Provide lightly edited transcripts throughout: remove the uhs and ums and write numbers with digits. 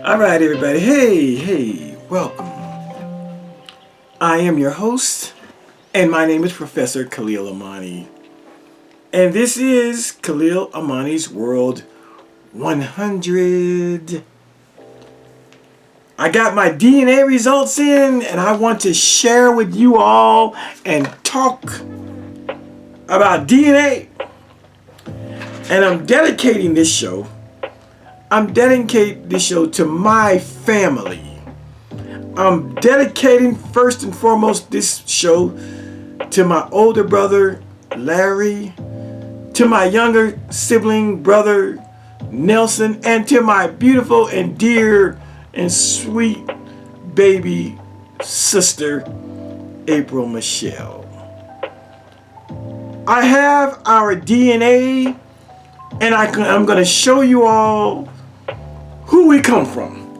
All right, everybody. Hey, welcome. I am your host, and my name is Professor Khalil Amani. And this is Khalil Amani's World 100. I got my DNA results in, and I want to share with you all and talk about DNA. And I'm dedicating this show to my family. I'm dedicating first and foremost this show to my older brother, Larry, to my younger sibling, brother, Nelson, and to my beautiful and dear and sweet baby sister, April Michelle. I have our DNA, and I'm going to show you all who we come from.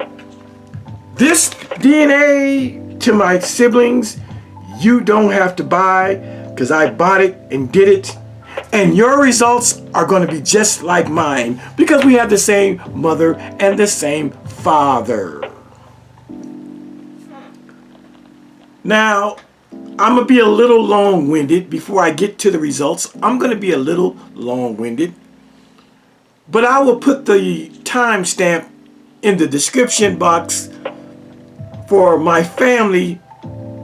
This DNA to my siblings, you don't have to buy, because I bought it and did it. And your results are going to be just like mine, because we have the same mother and the same father. Now, I'm going to be a little long-winded before I get to the results. I'm going to be a little long-winded. But I will put the timestamp in the description box for my family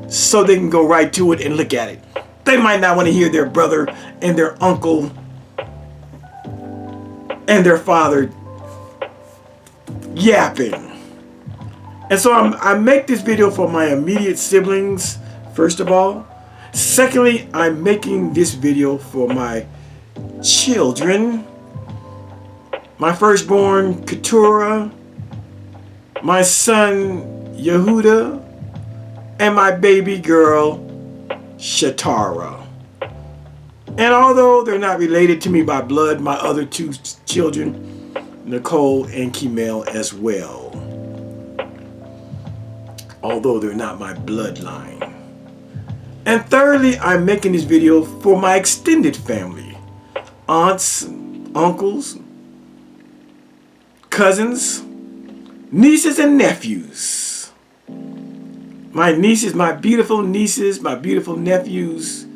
so they can go right to it and look at it. They might not want to hear their brother and their uncle and their father yapping. And so I make this video for my immediate siblings, first of all. Secondly, I'm making this video for my children. My firstborn, Keturah, my son, Yehuda, and my baby girl, Shatara. And although they're not related to me by blood, my other two children, Nicole and Kimel, as well. Although they're not my bloodline. And thirdly, I'm making this video for my extended family. Aunts, uncles, cousins, nieces and nephews. My nieces, my beautiful nieces, my beautiful nephews,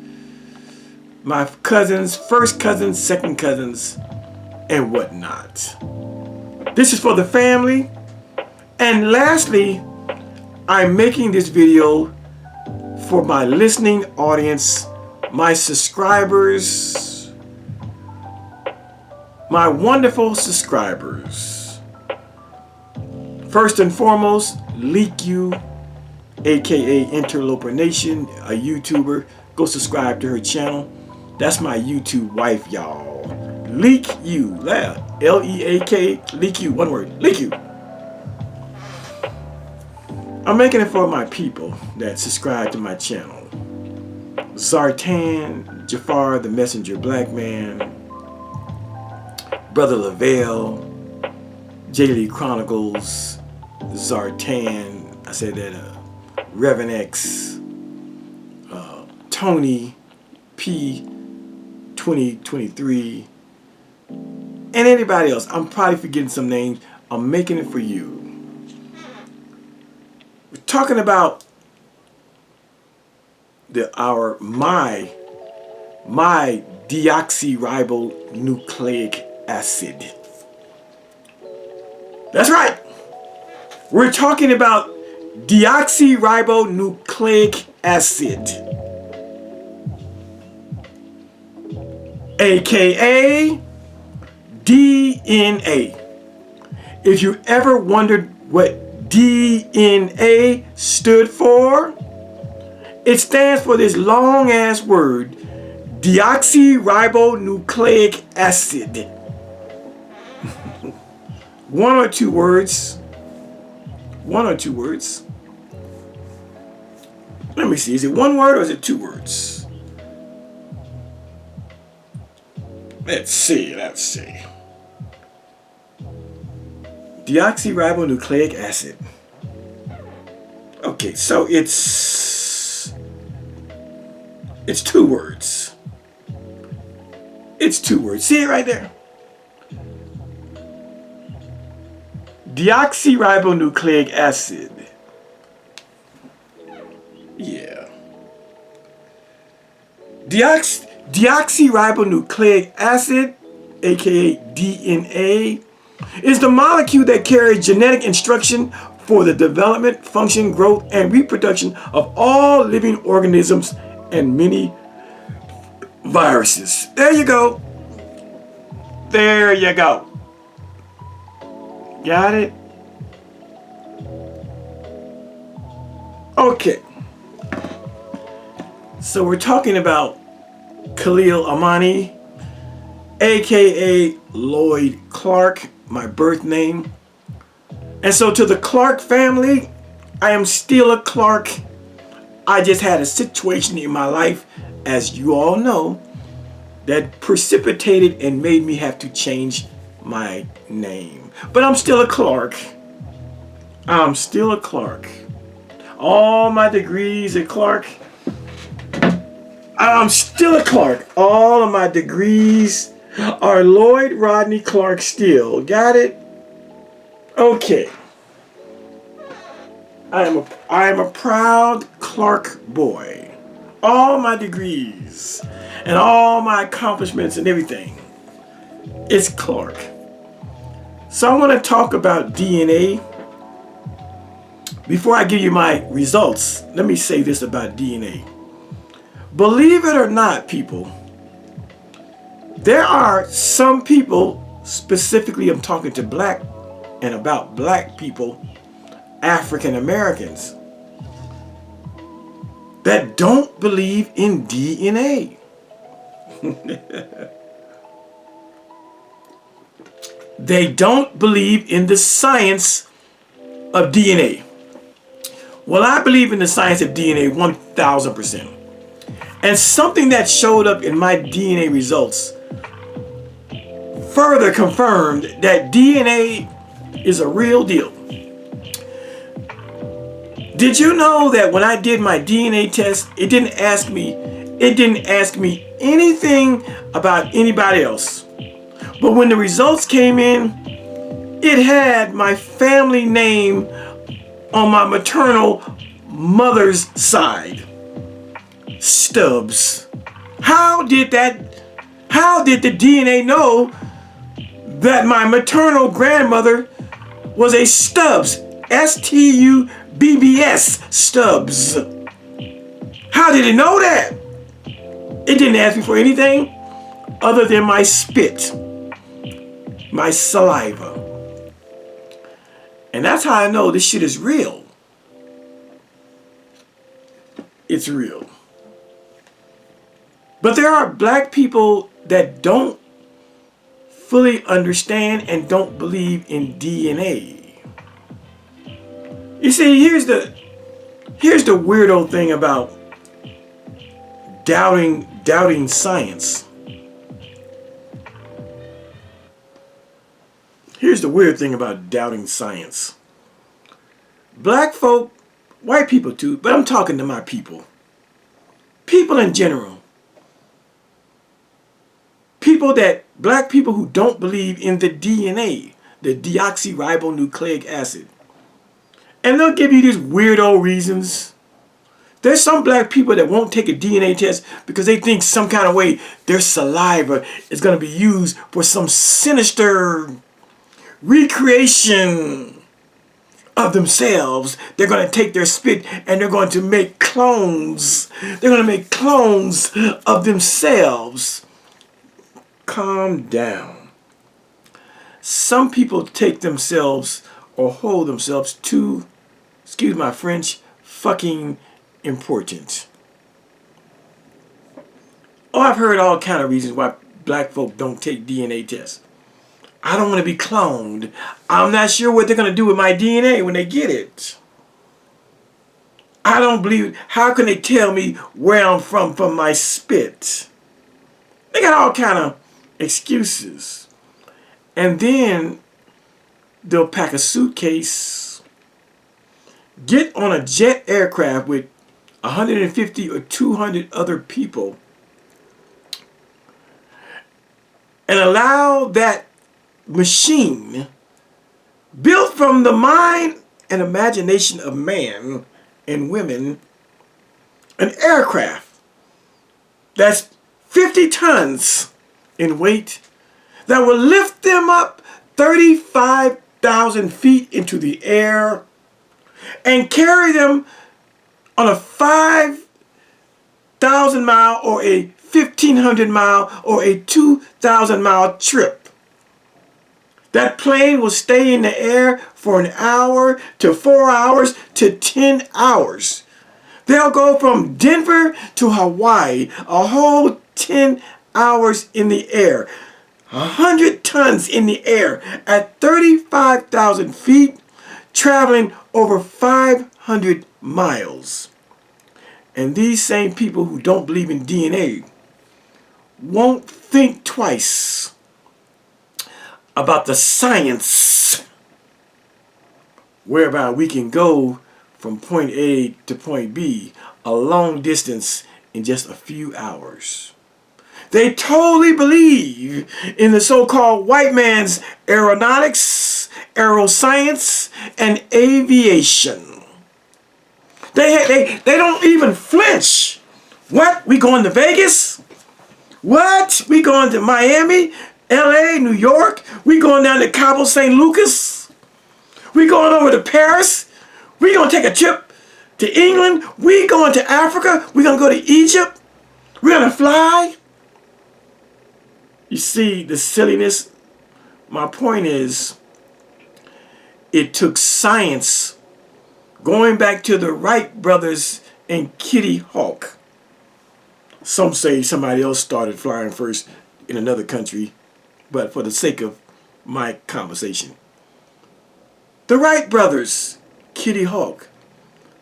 my cousins, first cousins, second cousins, and whatnot. This is for the family. And lastly, I'm making this video for my listening audience, my subscribers, my wonderful subscribers. First and foremost, Leak-U, aka Interloper Nation, a YouTuber. Go subscribe to her channel. That's my YouTube wife, y'all. Leak-U, L-E-A-K, Leak-U, one word, Leak-U. I'm making it for my people that subscribe to my channel. Zartan, Jafar the Messenger Black Man, Brother Lavelle, J-Lee Chronicles, Zartan, I said that, Reverend X, Tony P 2023, and anybody else. I'm probably forgetting some names. I'm making it for you. We're talking about my deoxyribonucleic acid. That's right. We're talking about deoxyribonucleic acid, aka DNA. If you ever wondered what DNA stood for, it stands for this long ass word, deoxyribonucleic acid. One or two words. Let me see, is it one word or is it two words? Let's see. Deoxyribonucleic acid. Okay, so it's two words. See it right there? deoxyribonucleic acid. Yeah. Deoxyribonucleic acid, aka DNA, is the molecule that carries genetic instruction for the development, function, growth, and reproduction of all living organisms and many viruses. There you go. There you go. Got it? Okay. So we're talking about Khalil Amani, aka Lloyd Clark, my birth name. And so to the Clark family, I am still a Clark. I just had a situation in my life, as you all know, that precipitated and made me have to change my name. But I'm still a Clark. I'm still a Clark. All my degrees at Clark. I'm still a Clark. All of my degrees are Lloyd Rodney Clark still. Got it? Okay. I am a proud Clark boy. All my degrees and all my accomplishments and everything. It's Clark. So I want to talk about DNA. Before I give you my results, let me say this about DNA. Believe it or not, people, there are some people, specifically I'm talking to black and about black people, African Americans, that don't believe in DNA. They don't believe in the science of DNA. Well, I believe in the science of DNA 1000%. And something that showed up in my DNA results further confirmed that DNA is a real deal. Did you know that when I did my DNA test, it didn't ask me anything about anybody else. But when the results came in, it had my family name on my maternal mother's side. Stubbs. How did the DNA know that my maternal grandmother was a Stubbs? Stubbs. Stubbs. How did it know that? It didn't ask me for anything other than my spit, my saliva. And that's how I know this shit is real. It's real. But there are black people that don't fully understand and don't believe in DNA. You see, here's the weirdo thing about doubting science. Here's the weird thing about doubting science. Black folk, white people too, but I'm talking to my people. People in general. Black people who don't believe in the DNA, the deoxyribonucleic acid. And they'll give you these weirdo reasons. There's some black people that won't take a DNA test because they think some kind of way their saliva is going to be used for some sinister recreation of themselves. They're going to take their spit and they're going to make clones. They're going to make clones of themselves. Calm down. Some people take themselves or hold themselves too, excuse my French, fucking important. Oh, I've heard all kind of reasons why black folk don't take DNA tests. I don't want to be cloned. I'm not sure what they're going to do with my DNA when they get it. I don't believe it. How can they tell me where I'm from my spit? They got all kind of excuses. And then they'll pack a suitcase, get on a jet aircraft with 150 or 200 other people, and allow that machine built from the mind and imagination of man and women, an aircraft that's 50 tons in weight that will lift them up 35,000 feet into the air and carry them on a 5,000 mile or a 1,500 mile or a 2,000 mile trip. That plane will stay in the air for an hour to 4 hours to 10 hours. They'll go from Denver to Hawaii, a whole 10 hours in the air. 100 tons in the air at 35,000 feet, traveling over 500 miles. And these same people who don't believe in DNA won't think twice about the science whereby we can go from point A to point B a long distance in just a few hours. They totally believe in the so-called white man's aeronautics, aeroscience, and aviation. They don't even flinch. What? We going to Vegas? What? We going to Miami, LA, New York? We going down to Cabo St. Lucas? We going over to Paris? We going to take a trip to England? We going to Africa? We going to go to Egypt? We're going to fly? You see the silliness? My point is, it took science, going back to the Wright brothers and Kitty Hawk. Some say somebody else started flying first in another country, but for the sake of my conversation. The Wright brothers, Kitty Hawk,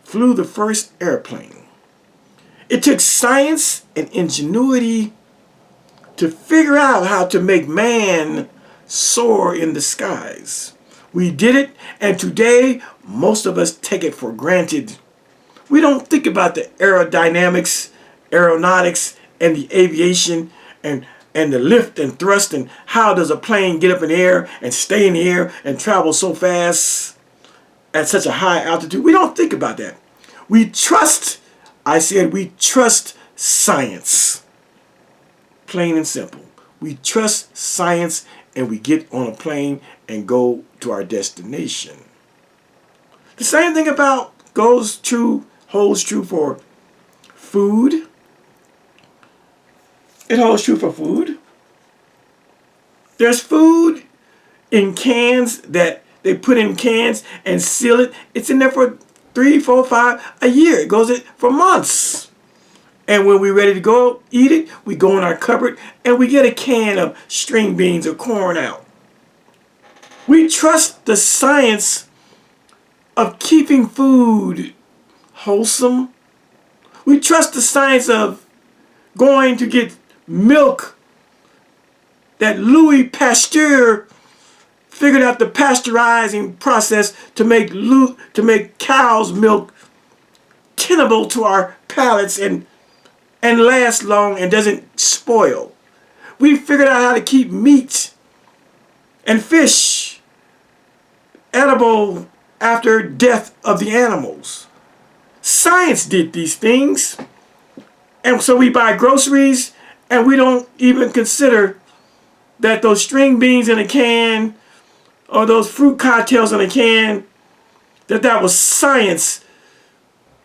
flew the first airplane. It took science and ingenuity to figure out how to make man soar in the skies. We did it, and today most of us take it for granted. We don't think about the aerodynamics, aeronautics, and the aviation, and the lift and thrust, and how does a plane get up in the air and stay in the air and travel so fast at such a high altitude. We don't think about that. We trust, I said, we trust science. Plain and simple. We trust science, and we get on a plane and go to our destination. The same thing holds true for food. It holds true for food. There's food in cans that they put in cans and seal it. It's in there for 3, 4, 5 a year. It goes in for months. And when we're ready to go eat it, we go in our cupboard and we get a can of string beans or corn out. We trust the science of keeping food wholesome. We trust the science of going to get milk that Louis Pasteur figured out the pasteurizing process to make cow's milk tenable to our palates and last long and doesn't spoil. We figured out how to keep meat and fish edible after death of the animals. Science did these things. And so we buy groceries and we don't even consider that those string beans in a can or those fruit cocktails in a can, that was science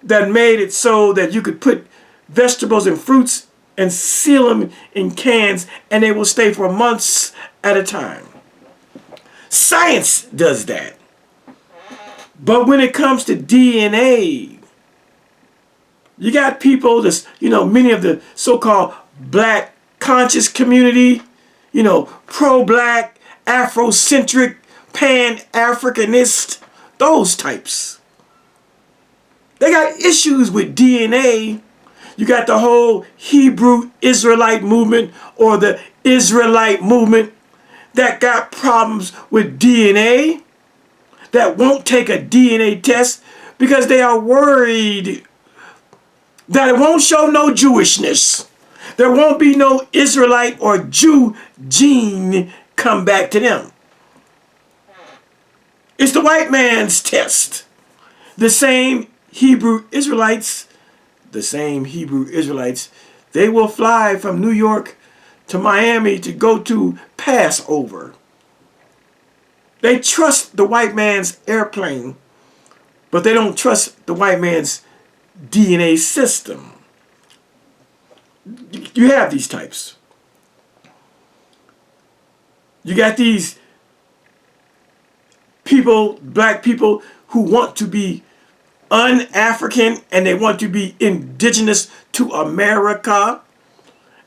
that made it so that you could put vegetables and fruits and seal them in cans and they will stay for months at a time. Science does that. But when it comes to DNA, you got people, many of the so-called black conscious community, pro-black, Afrocentric, pan-Africanist, those types. They got issues with DNA. You got the whole Hebrew Israelite movement or the Israelite movement that got problems with DNA, that won't take a DNA test because they are worried that it won't show no Jewishness. There won't be no Israelite or Jew gene come back to them. It's the white man's test. The same Hebrew Israelites, they will fly from New York to Miami to go to Passover. They trust the white man's airplane, but they don't trust the white man's DNA system. You have these types. You got these people, black people, who want to be un-African and they want to be indigenous to America.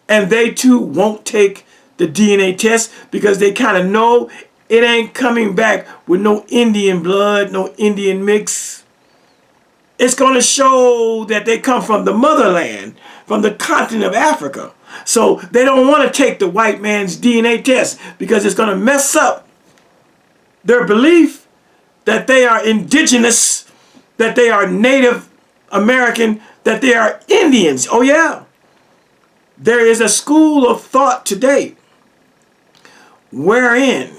And they too won't take the DNA test because they kind of know it ain't coming back with no Indian blood, no Indian mix. It's going to show that they come from the motherland, from the continent of Africa. So they don't want to take the white man's DNA test because it's going to mess up their belief that they are indigenous, that they are Native American, that they are Indians. Oh yeah. There is a school of thought today wherein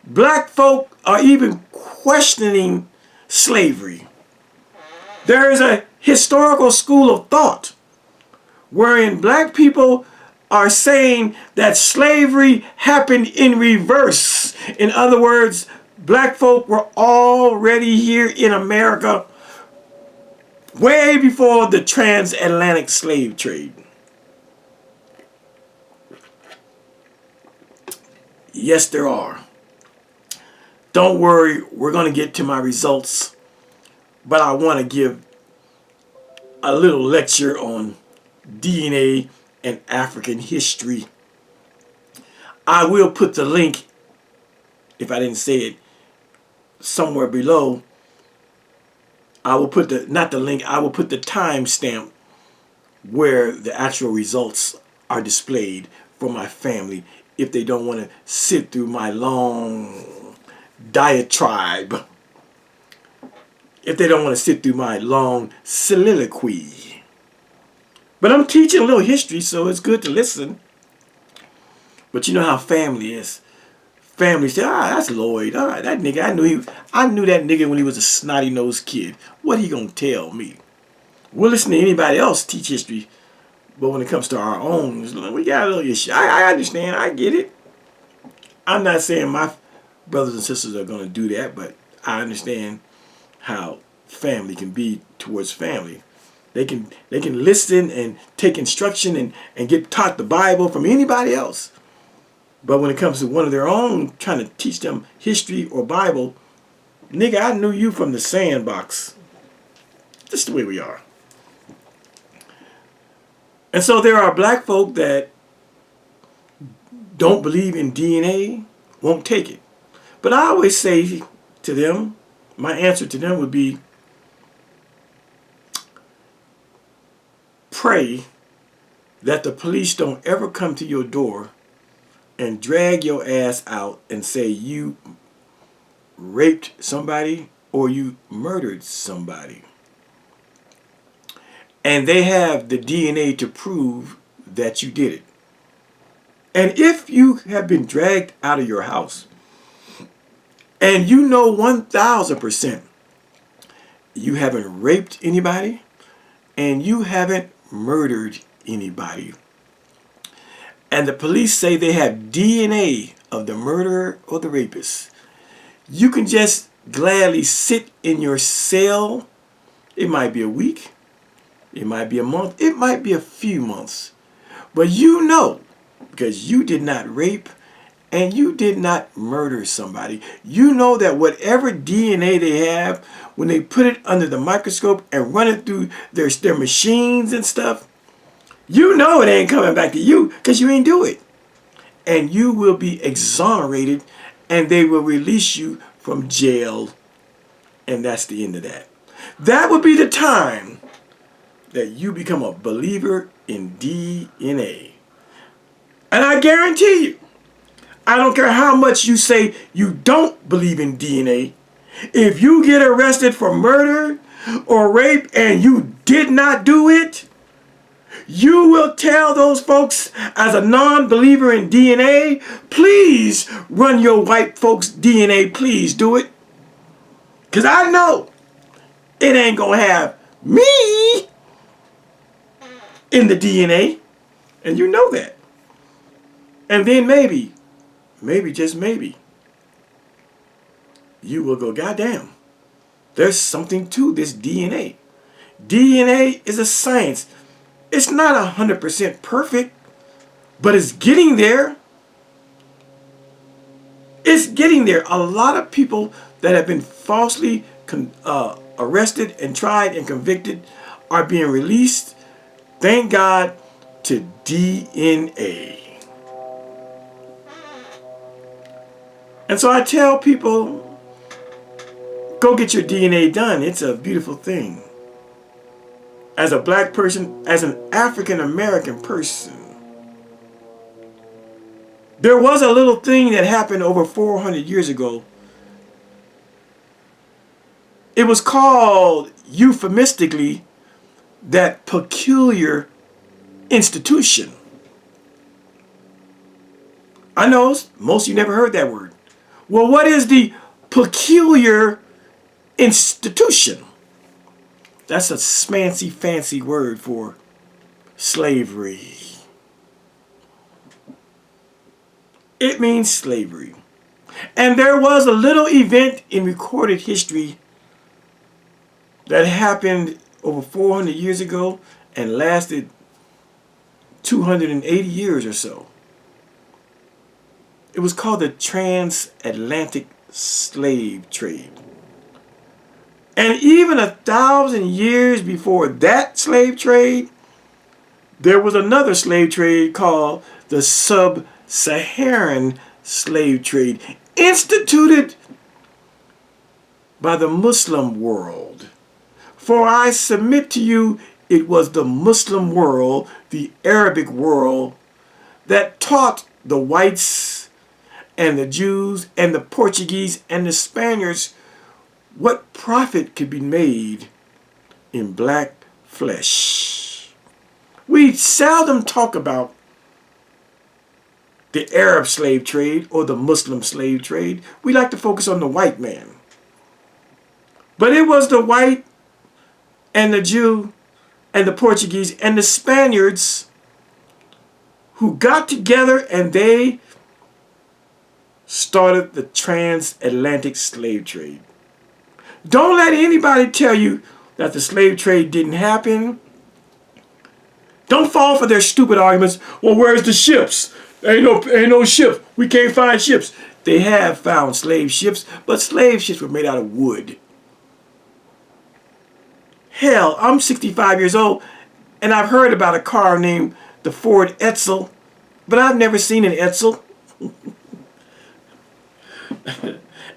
black folk are even questioning slavery. There is a historical school of thought wherein black people are saying that slavery happened in reverse. In other words, black folk were already here in America way before the transatlantic slave trade. Yes, there are. Don't worry, we're going to get to my results, but I want to give a little lecture on DNA and African history. I will put the link, if I didn't say it, somewhere below. I will put the, not the link, I will put the timestamp where the actual results are displayed for my family if they don't want to sit through my long diatribe. If they don't want to sit through my long soliloquy. But I'm teaching a little history, so it's good to listen. But you know how family is. Family say, that's Lloyd. That nigga, I knew that nigga when he was a snotty-nosed kid. What he gonna tell me? We'll listen to anybody else teach history. But when it comes to our own, we got a little issue. I understand. I get it. I'm not saying my brothers and sisters are going to do that, but I understand how family can be towards family. They can listen and take instruction and get taught the Bible from anybody else. But when it comes to one of their own, trying to teach them history or Bible, nigga, I knew you from the sandbox. Just the way we are. And so there are black folk that don't believe in DNA, won't take it. But I always say to them, my answer to them would be, pray that the police don't ever come to your door and drag your ass out and say you raped somebody or you murdered somebody. And they have the DNA to prove that you did it. And if you have been dragged out of your house and you know 1000% you haven't raped anybody and you haven't murdered anybody, and the police say they have DNA of the murderer or the rapist, you can just gladly sit in your cell. It might be a week. It might be a month. It might be a few months. But you know, because you did not rape and you did not murder somebody, you know that whatever DNA they have, when they put it under the microscope and run it through their machines and stuff, you know it ain't coming back to you because you ain't do it. And you will be exonerated and they will release you from jail. And that's the end of that. That would be the time that you become a believer in DNA. And I guarantee you, I don't care how much you say you don't believe in DNA, if you get arrested for murder or rape and you did not do it, You will tell those folks as a non-believer in DNA, please run your white folks' DNA, please do it. Because I know it ain't going to have me in the DNA. And you know that. And then maybe, just maybe, you will go, goddamn, there's something to this DNA. DNA is a science. It's not 100% perfect, but it's getting there. It's getting there. A lot of people that have been falsely arrested and tried and convicted are being released, thank God, to DNA. And so I tell people, go get your DNA done. It's a beautiful thing. As a black person, as an African American person, there was a little thing that happened over 400 years ago. It was called, euphemistically, that peculiar institution. I know most of you never heard that word. Well, what is the peculiar institution? That's a fancy word for slavery. It means slavery. And there was a little event in recorded history that happened over 400 years ago and lasted 280 years or so. It was called the transatlantic slave trade. And even 1,000 years before that slave trade, there was another slave trade called the sub-Saharan slave trade, instituted by the Muslim world. For I submit to you, it was the Muslim world, the Arabic world, that taught the whites and the Jews and the Portuguese and the Spaniards what profit could be made in black flesh. We seldom talk about the Arab slave trade or the Muslim slave trade. We like to focus on the white man. But it was the white and the Jew and the Portuguese and the Spaniards who got together and they started the transatlantic slave trade. Don't let anybody tell you that the slave trade didn't happen. Don't fall for their stupid arguments. Well, where's the ships? Ain't no ships. We can't find ships. They have found slave ships, but slave ships were made out of wood. Hell, I'm 65 years old, and I've heard about a car named the Ford Edsel, but I've never seen an Edsel.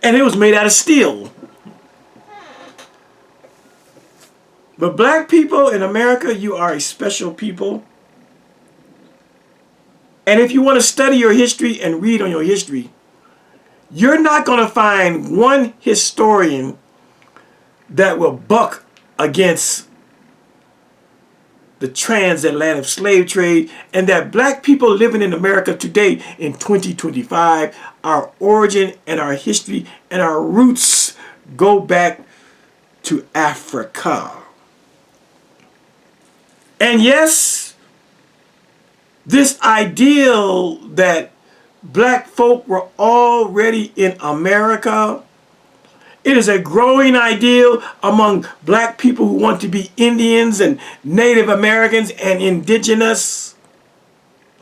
And it was made out of steel. But black people in America, you are a special people. And if you want to study your history and read on your history, you're not going to find one historian that will buck against the transatlantic slave trade, and that black people living in America today in 2025, our origin and our history and our roots go back to Africa. And yes, this ideal that black folk were already in America, it is a growing ideal among black people who want to be Indians and Native Americans and indigenous.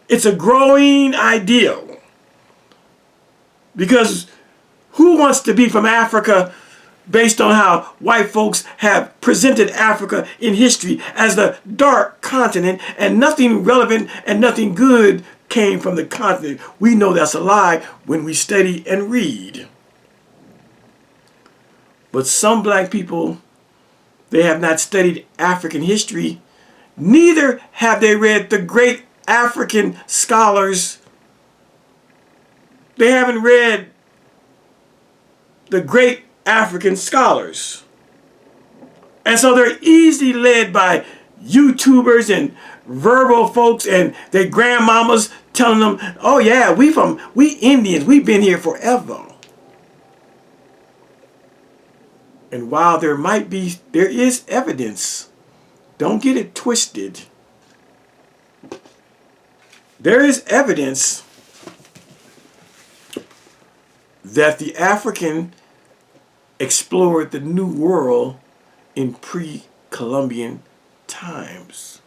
It's a growing ideal. Because who wants to be from Africa based on how white folks have presented Africa in history as the dark continent, and nothing relevant and nothing good came from the continent? We know that's a lie when we study and read. But some black people, they have not studied African history, neither have they read the great African scholars. They haven't read the great African scholars. And so they're easily led by YouTubers and verbal folks and their grandmamas telling them, oh yeah, we Indians, we've been here forever. And while there is evidence, don't get it twisted. There is evidence that the African explored the New World in pre-Columbian times.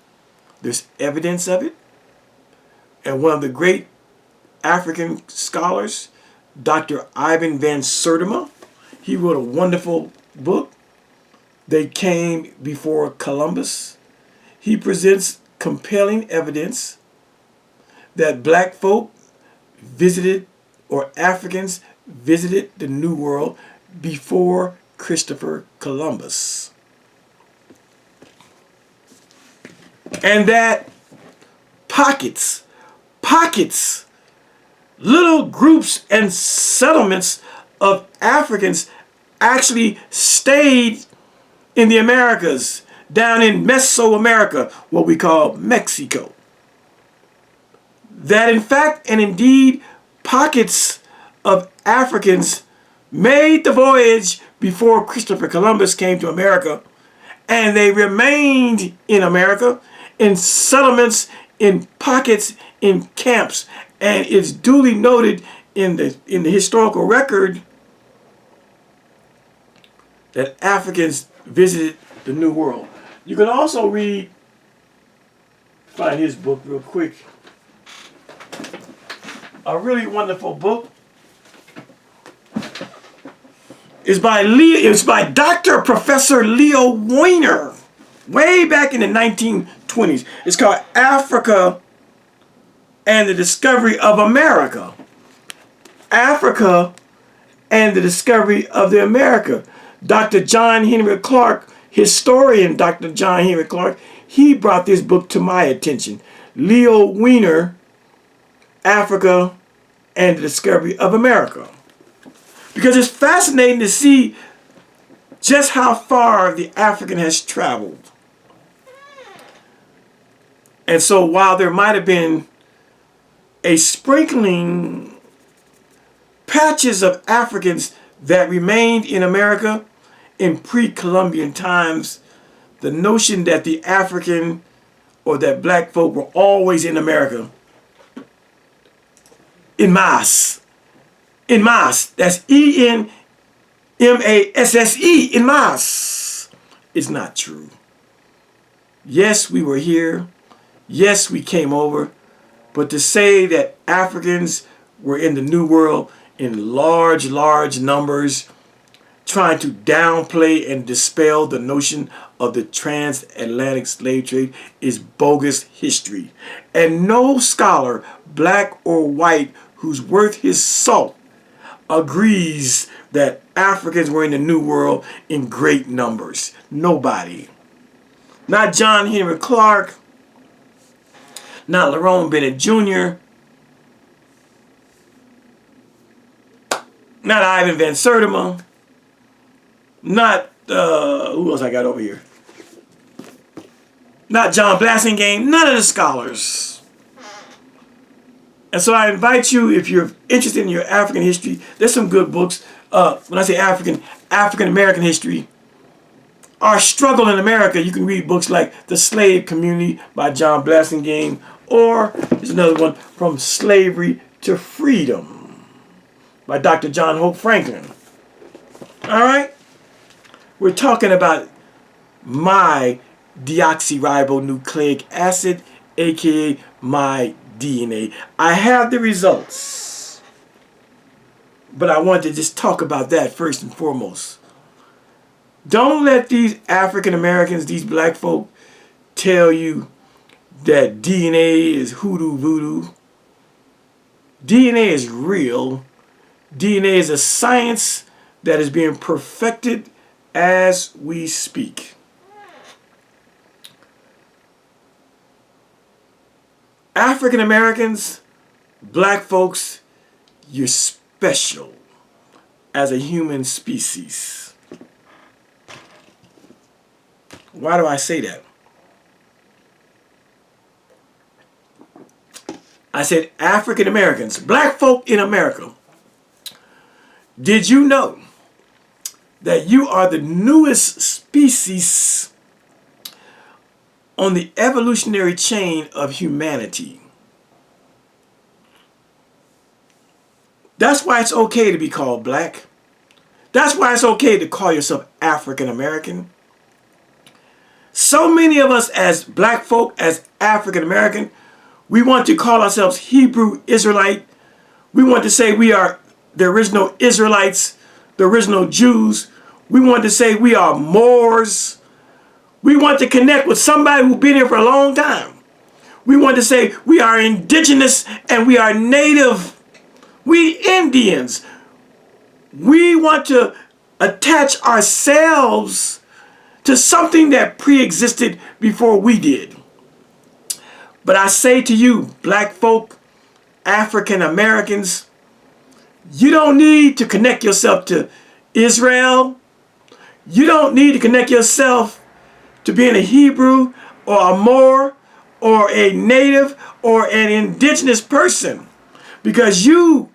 There's evidence of it. And one of the great African scholars, Dr. Ivan van Sertima, he wrote a wonderful book, They Came Before Columbus. He presents compelling evidence that black folk visited, or Africans visited, the New World before Christopher Columbus. And that pockets, little groups and settlements of Africans actually stayed in the Americas, down in Mesoamerica, what we call Mexico. That in fact and indeed pockets of Africans made the voyage before Christopher Columbus came to America, and they remained in America in settlements, in pockets, in camps. And it's duly noted in the historical record that Africans visited the New World. You can also find his book real quick. A really wonderful book. It's by Dr. Professor Leo Weiner, way back in the 1920s. It's called Africa and the Discovery of America. Africa and the Discovery of the America. Dr. John Henry Clark, historian Dr. John Henry Clark, he brought this book to my attention. Leo Weiner, Africa and the Discovery of America. Because it's fascinating to see just how far the African has traveled. And so while there might have been a sprinkling, patches of Africans that remained in America in pre-Columbian times, the notion that the African or that black folk were always in America en masse. En masse. That's E-N-M-A-S-S-E, en masse. It's not true. Yes, we were here. Yes, we came over. But to say that Africans were in the New World in large numbers, trying to downplay and dispel the notion of the transatlantic slave trade is bogus history. And no scholar, black or white, who's worth his salt, agrees that Africans were in the New World in great numbers. Nobody. Not John Henry Clark, not Lerone Bennett Jr., not Ivan van Sertima, not, who else I got over here? Not John Blassingame, none of the scholars. And so I invite you, if you're interested in your African history, there's some good books. When I say African-American history, Our Struggle in America, you can read books like The Slave Community by John Blassingame, or there's another one, From Slavery to Freedom by Dr. John Hope Franklin. All right? We're talking about my deoxyribonucleic acid, aka my DNA. I have the results, but I want to just talk about that first and foremost. Don't let these African Americans, these black folk, tell you that DNA is hoodoo voodoo. DNA is real. DNA is a science that is being perfected as we speak. African Americans, black folks, you're special as a human species. Why do I say that? I said African Americans, black folk in America. Did you know that you are the newest species on the evolutionary chain of humanity? That's why it's okay to be called black. That's why it's okay to call yourself African American. So many of us as black folk, as African American, we want to call ourselves Hebrew Israelite. We want to say we are the original Israelites, the original Jews. We want to say we are Moors. We want to connect with somebody who's been here for a long time. We want to say we are indigenous and we are native. We Indians. We want to attach ourselves to something that pre-existed before we did. But I say to you, black folk, African Americans, you don't need to connect yourself to Israel. You don't need to connect yourself to being a Hebrew or a Moor or a native or an indigenous person. Because you,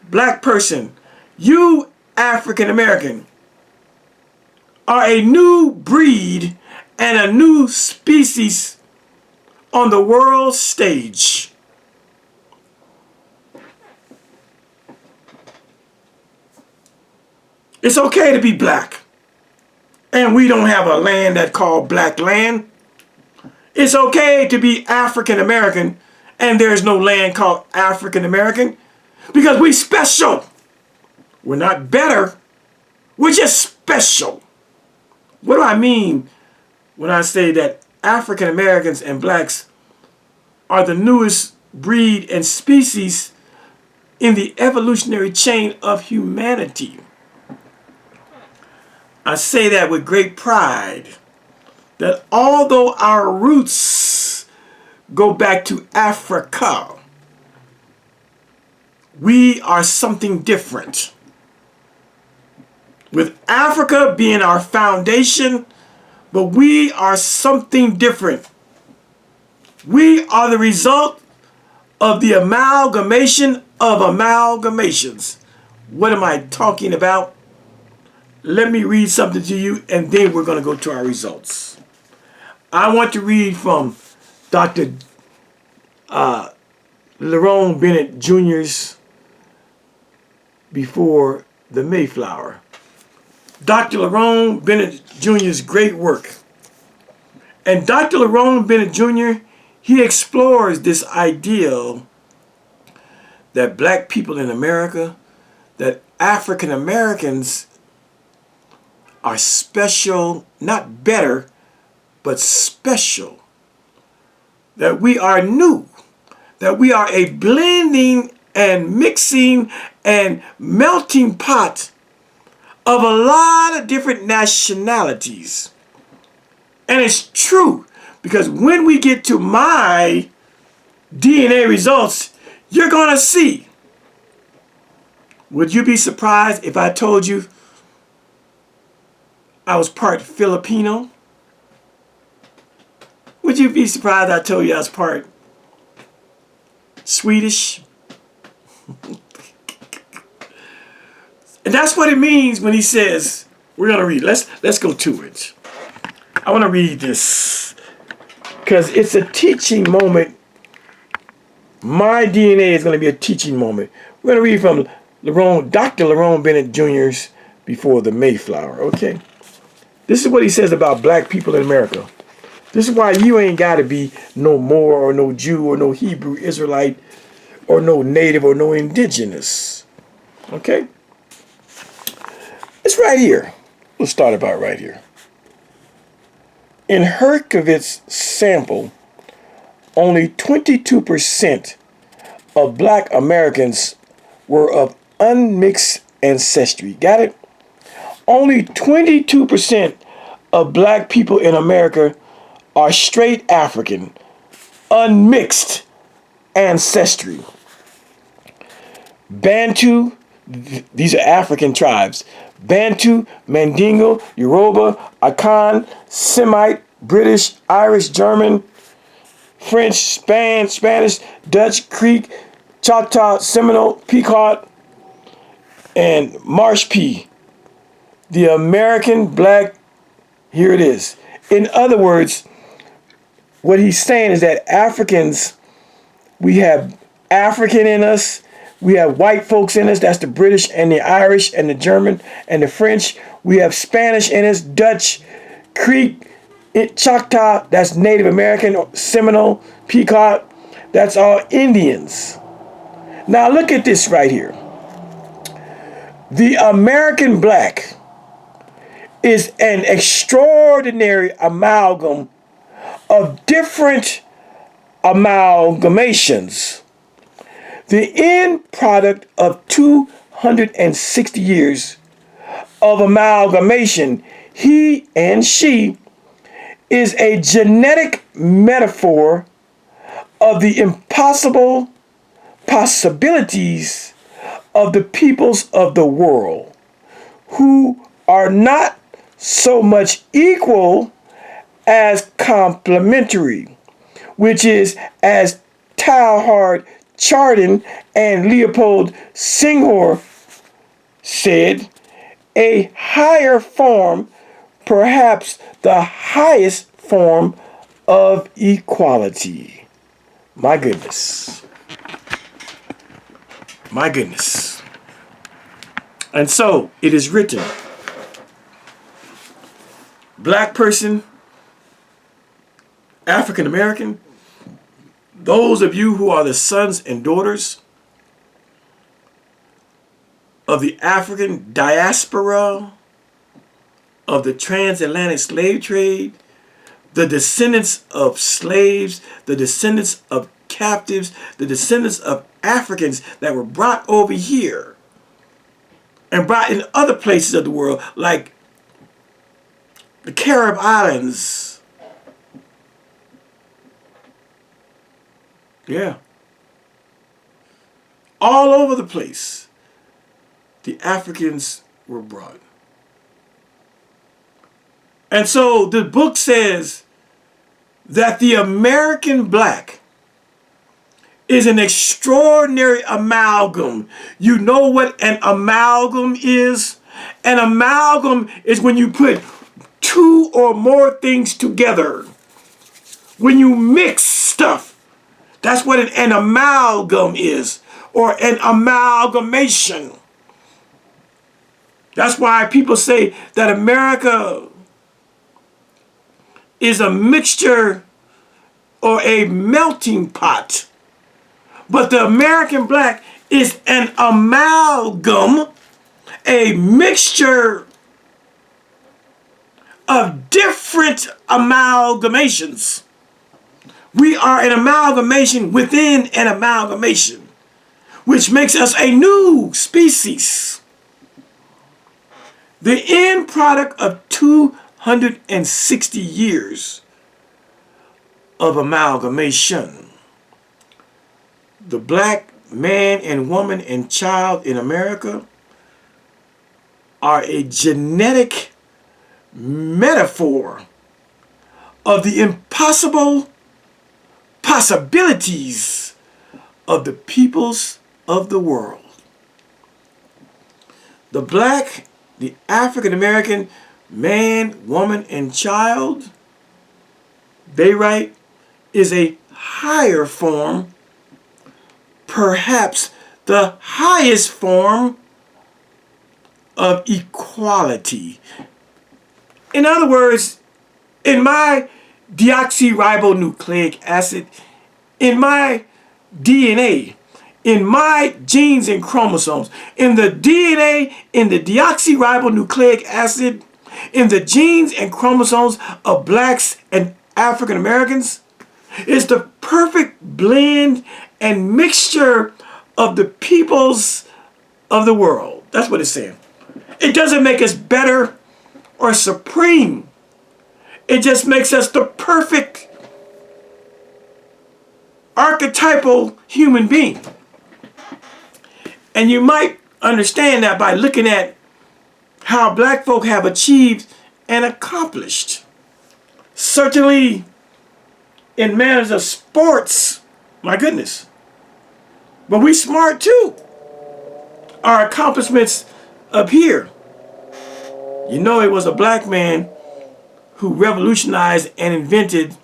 black person, you African American, are a new breed and a new species on the world stage. It's okay to be black. And we don't have a land that's called black land. It's okay to be African American and there's no land called African American because we special. We're not better. We're just special. What do I mean when I say that African Americans and blacks are the newest breed and species in the evolutionary chain of humanity? I say that with great pride, that although our roots go back to Africa, we are something different. With Africa being our foundation, but we are something different. We are the result of the amalgamation of amalgamations. What am I talking about? Let me read something to you and then we're going to go to our results. I want to read from Dr. Lerone Bennett Jr.'s Before the Mayflower. Dr. Lerone Bennett Jr.'s great work. And Dr. Lerone Bennett Jr., he explores this ideal that black people in America, that African Americans are special, not better, but special. That we are new. That we are a blending and mixing and melting pot of a lot of different nationalities. And it's true, because when we get to my DNA results, you're going to see. Would you be surprised if I told you I was part Filipino? Would you be surprised I told you I was part Swedish? And that's what it means when he says, we're going to read. Let's go to it. I want to read this because it's a teaching moment. My DNA is going to be a teaching moment. We're going to read from Dr. Lerone Bennett Jr.'s Before the Mayflower, okay? This is what he says about black people in America. This is why you ain't got to be no Moor or no Jew or no Hebrew Israelite or no native or no indigenous, okay? It's right here. We'll start about right here. In Herkovitz sample, only 22% of black Americans were of unmixed ancestry. Got it? Only 22% of black people in America are straight African, unmixed ancestry. Bantu, these are African tribes. Bantu, Mandingo, Yoruba, Akan, Semite, British, Irish, German, French, Spanish, Dutch, Creek, Choctaw, Seminole, Pequot, and Marsh P. The American black, here it is. In other words, what he's saying is that Africans, we have African in us, we have white folks in us, that's the British and the Irish and the German and the French. We have Spanish in us, Dutch, Creek, Choctaw, that's Native American, Seminole, Pequot, that's all Indians. Now look at this right here. The American black is an extraordinary amalgam of different amalgamations. The end product of 260 years of amalgamation, he and she, is a genetic metaphor of the impossible possibilities of the peoples of the world, who are not so much equal as complementary, which is, as Teilhard Chardin and Leopold Senghor said, a higher form, perhaps the highest form of equality. My goodness. My goodness. And so it is written, black person, African American, those of you who are the sons and daughters of the African diaspora of the transatlantic slave trade, the descendants of slaves, the descendants of captives, the descendants of Africans that were brought over here and brought in other places of the world, like the Carib Islands. Yeah. All over the place, the Africans were brought. And so the book says that the American black is an extraordinary amalgam. You know what an amalgam is? An amalgam is when you put two or more things together. When you mix stuff. That's what an amalgam is, or an amalgamation. That's why people say that America is a mixture or a melting pot. But the American black is an amalgam, a mixture of different amalgamations. We are an amalgamation within an amalgamation, which makes us a new species. The end product of 260 years of amalgamation. The black man and woman and child in America are a genetic metaphor of the impossible possibilities of the peoples of the world. The black, the African American man, woman, and child, they write, is a higher form, perhaps the highest form of equality. In other words, in my deoxyribonucleic acid, in my DNA, in my genes and chromosomes, in the DNA, in the deoxyribonucleic acid, in the genes and chromosomes of blacks and African Americans, is the perfect blend and mixture of the peoples of the world. That's what it's saying. It doesn't make us better or supreme. It just makes us the perfect archetypal human being. And you might understand that by looking at how black folk have achieved and accomplished. Certainly, in matters of sports. My goodness. But we smart too. Our accomplishments up here. You know, it was a black man who revolutionized and invented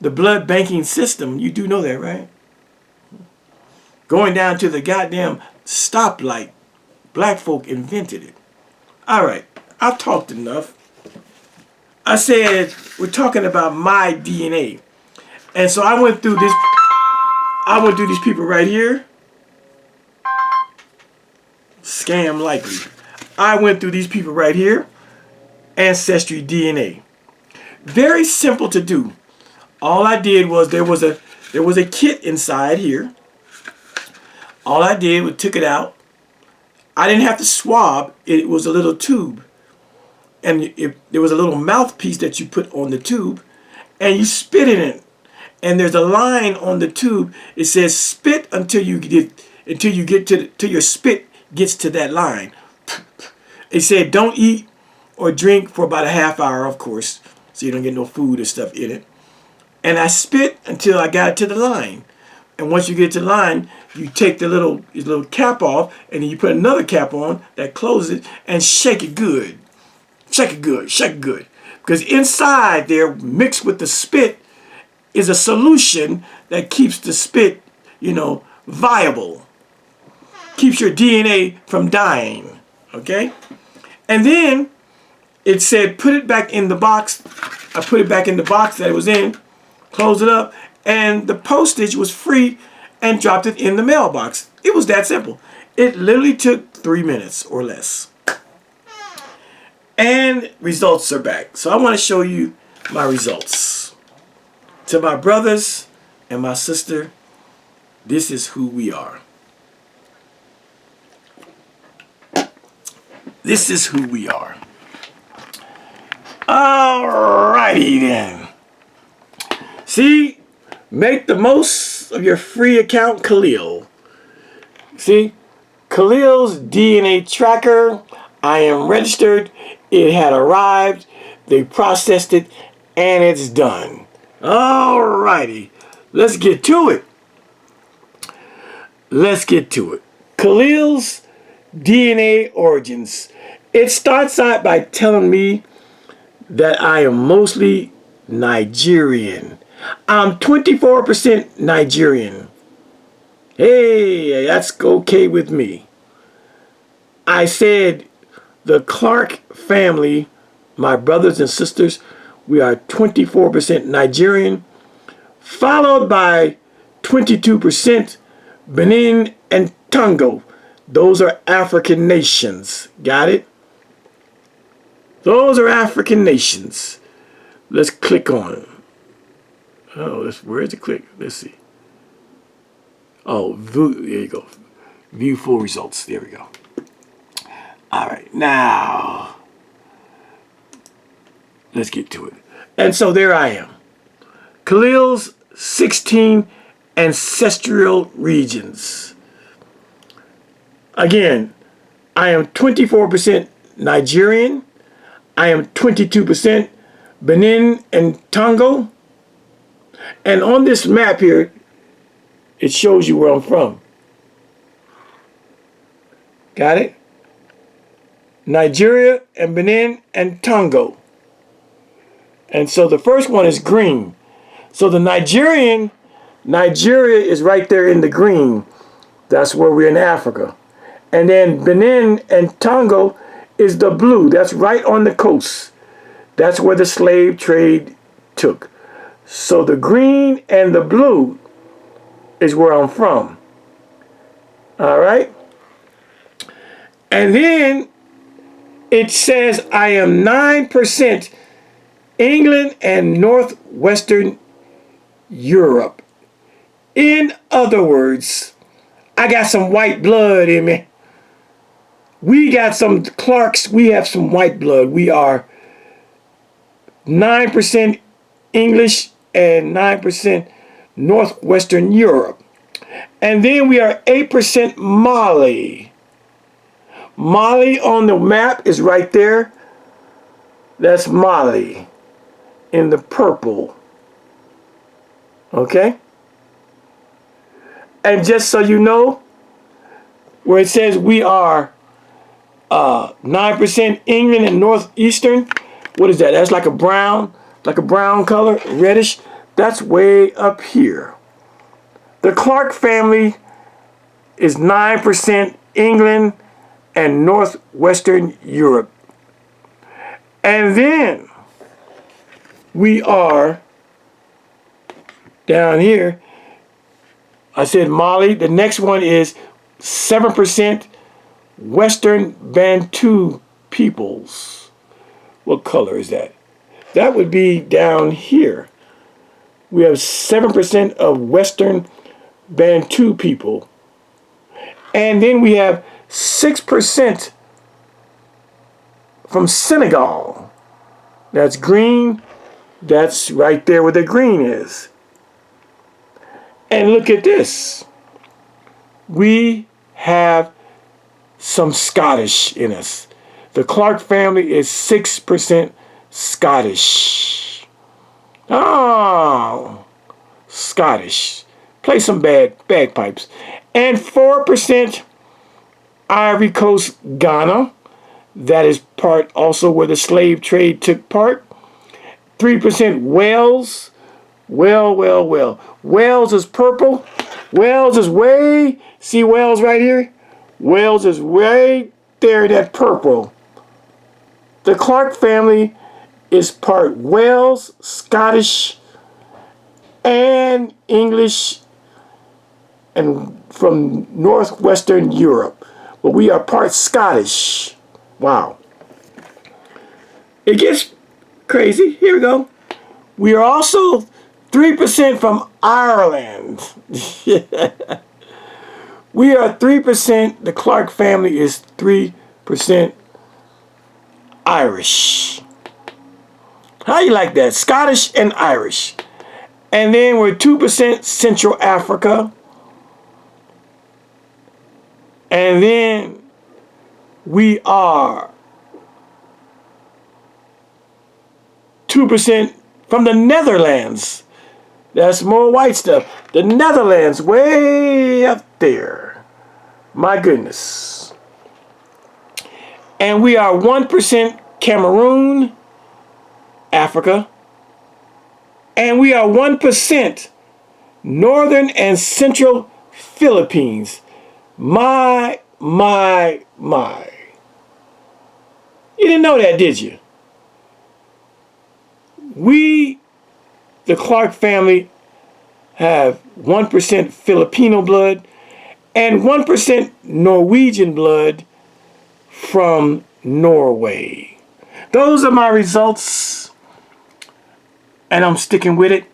the blood banking system. You do know that, right? Going down to the goddamn stoplight. Black folk invented it. All right, I've talked enough. I said we're talking about my DNA. And so I went through this. I went through these people right here. Scam likely. I went through these people right here. Ancestry DNA. Very simple to do. All I did was there was a kit inside here. All I did was took it out. I didn't have to swab. It was a little tube. And there was a little mouthpiece that you put on the tube. And you spit in it. And there's a line on the tube. It says spit until you get till your spit gets to that line. It said don't eat or drink for about a half hour, of course, so you don't get no food or stuff in it. And I spit until I got to the line. And once you get to the line, you take the little cap off, and then you put another cap on that closes it, and shake it good. Shake it good. Shake it good. Because inside there, mixed with the spit, is a solution that keeps the spit, viable. Keeps your DNA from dying. Okay? And then it said put it back in the box. I put it back in the box that it was in, closed it up, and the postage was free and dropped it in the mailbox. It was that simple. It literally took 3 minutes or less. And results are back. So I want to show you my results. To my brothers and my sister, this is who we are. This is who we are. Alrighty then. See, make the most of your free account, Khalil. See, Khalil's DNA tracker. I am registered. It had arrived. They processed it, and it's done. Alrighty, let's get to it. Let's get to it. Khalil's DNA origins. It starts out by telling me that I am mostly Nigerian. I'm 24% Nigerian. Hey, that's okay with me. I said the Clark family, my brothers and sisters, we are 24% Nigerian, followed by 22% Benin and Togo. Those are African nations. Got it? Those are African nations. Let's click on it. Oh, where's the click? Let's see. Oh, there you go. View full results. There we go. All right, now let's get to it. And so there I am. Khalil's 16 ancestral regions. Again, I am 24% Nigerian. I am 22% Benin and Togo. And on this map here, it shows you where I'm from. Got it? Nigeria and Benin and Togo. And so the first one is green. So the Nigeria is right there in the green. That's where we're in Africa. And then Benin and Togo is the blue. That's right on the coast. That's where the slave trade took. So the green and the blue is where I'm from. All right? And then it says I am 9% England and Northwestern Europe. In other words, I got some white blood in me. We got some Clarks. We have some white blood. We are 9% English and 9% Northwestern Europe. And then we are 8% Mali. Mali on the map is right there. That's Mali in the purple. Okay? And just so you know, where it says we are 9% England and Northeastern, what is that? That's like a brown color, reddish. That's way up here. The Clark family is 9% England and Northwestern Europe. And then we are down here. I said Mali. The next one is 7% Western Bantu peoples. What color is that? That would be down here. We have 7% of Western Bantu people. And then we have 6% from Senegal. That's green. That's right there where the green is. And look at this. We have some Scottish in us. The Clark family is 6% Scottish. Oh, Scottish. Play some bagpipes. And 4% Ivory Coast, Ghana. That is part also where the slave trade took part. 3% Wales. Well. Wales is purple. Wales is way, see Wales right here? Wales is way there, that purple. The Clark family is part Wales, Scottish, and English, and from Northwestern Europe. But we are part Scottish. Wow. It gets crazy. Here we go. We are also 3% from Ireland. We are 3%. The Clark family is 3% Irish. How you like that? Scottish and Irish. And then we're 2% Central Africa. And then we are 2% from the Netherlands. That's more white stuff. The Netherlands, way up there. My goodness. And we are 1% Cameroon, Africa. And we are 1% Northern and Central Philippines. My. You didn't know that, did you? We, the Clark family, have 1% Filipino blood and 1% Norwegian blood from Norway. Those are my results, and I'm sticking with it.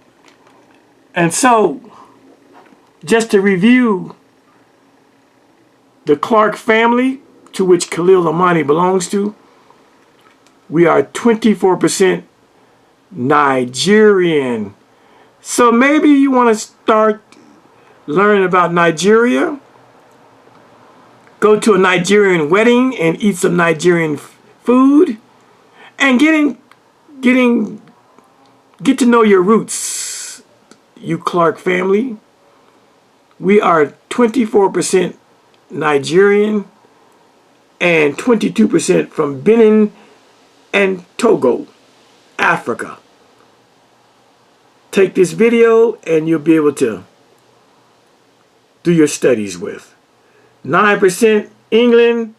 And so, just to review, the Clark family, to which Khalil Amani belongs to, we are 24% Nigerian. So maybe you want to start learning about Nigeria. Go to a Nigerian wedding and eat some Nigerian food, and get to know your roots, you Clark family. We are 24% Nigerian and 22% from Benin and Togo, Africa. Take this video and you'll be able to do your studies with. 9% England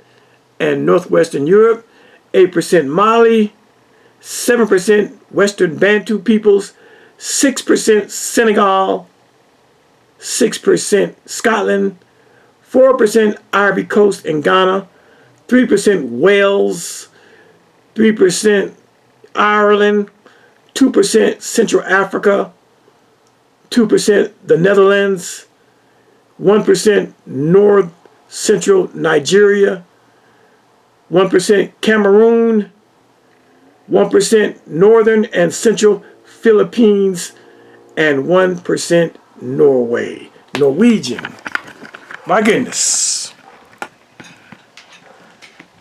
and Northwestern Europe, 8% Mali, 7% Western Bantu peoples, 6% Senegal, 6% Scotland, 4% Ivory Coast and Ghana, 3% Wales, 3% Ireland, 2% Central Africa, 2% the Netherlands, 1% North Central Nigeria, 1% Cameroon, 1% Northern and Central Philippines, and 1% Norway. Norwegian. My goodness.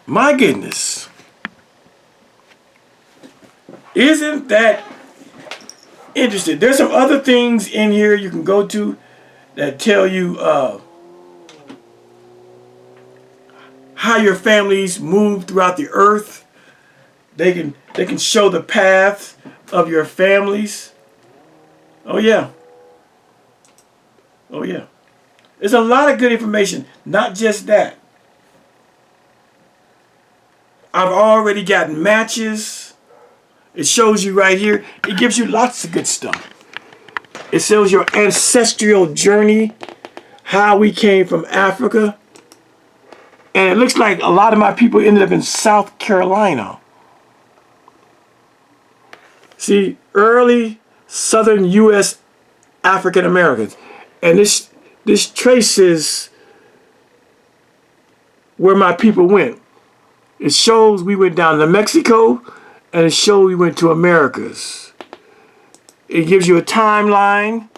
My goodness. Isn't that interested. There's some other things in here you can go to that tell you how your families move throughout the earth. They can show the paths of your families. Oh yeah. Oh yeah. There's a lot of good information. Not just that. I've already gotten matches. It shows you right here. It gives you lots of good stuff. It shows your ancestral journey, how we came from Africa. And it looks like a lot of my people ended up in South Carolina. See, early southern U.S. African Americans. And this traces where my people went. It shows we went down to Mexico, and it shows we went to Americas. It gives you a timeline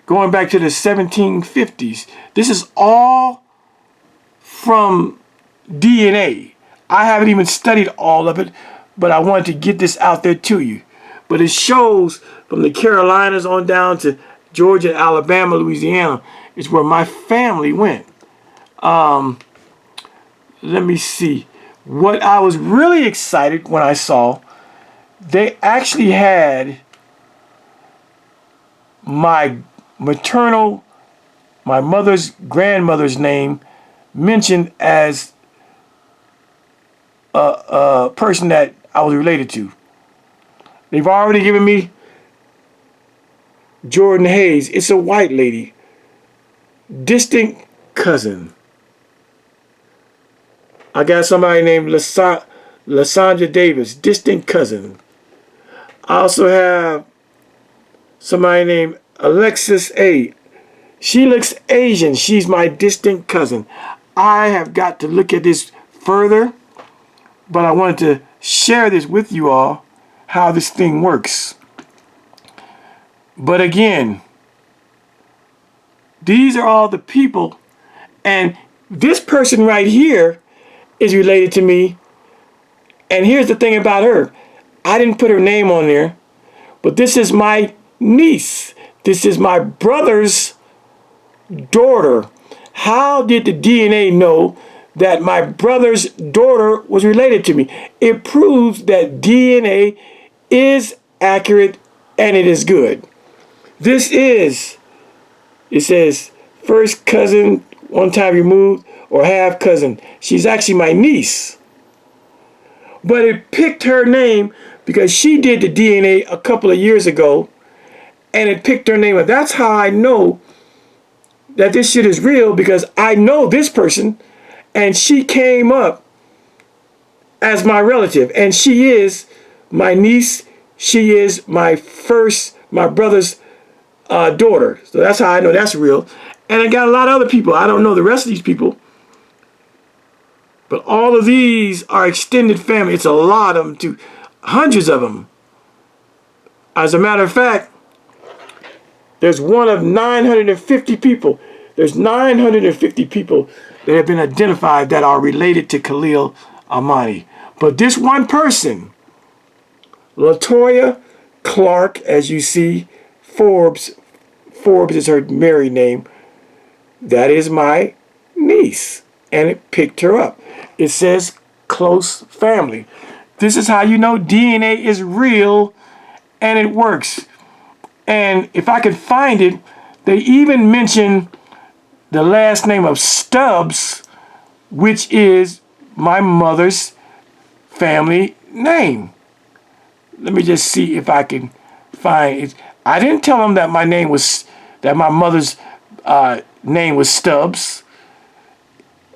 going back to the 1750s. This is all from DNA. I haven't even studied all of it, but I wanted to get this out there to you. But it shows from the Carolinas on down to Georgia, Alabama, Louisiana is where my family went. Let me see. What I was really excited when I saw, they actually had my mother's grandmother's name mentioned as a person that I was related to. They've already given me Jordan Hayes. It's a white lady. Distant cousin. I got somebody named Lasandra Davis. Distant cousin. I also have somebody named Alexis A. She looks Asian. She's my distant cousin. I have got to look at this further, but I wanted to share this with you all, how this thing works. But again, these are all the people, and this person right here is related to me. And here's the thing about her. I didn't put her name on there, but this is my niece. This is my brother's daughter. How did the DNA know that my brother's daughter was related to me? It proves that DNA is accurate and it is good. This is, it says, first cousin, one time removed, or half cousin. She's actually my niece. But it picked her name because she did the DNA a couple of years ago, and it picked her name. And that's how I know that this shit is real, because I know this person, and she came up as my relative, and she is my niece. She is my brother's daughter. So that's how I know that's real. And I got a lot of other people. I don't know the rest of these people, but all of these are extended family. It's a lot of them, too. Hundreds of them. As a matter of fact, there's one of 950 people. There's 950 people that have been identified that are related to Khalil Amani. But this one person, LaToya Clark, as you see, Forbes is her married name. That is my niece. And it picked her up. It says close family. This is how you know DNA is real and it works. And if I could find it, they even mention the last name of Stubbs, which is my mother's family name. Let me just see if I can find it. I didn't tell them that my mother's name was Stubbs.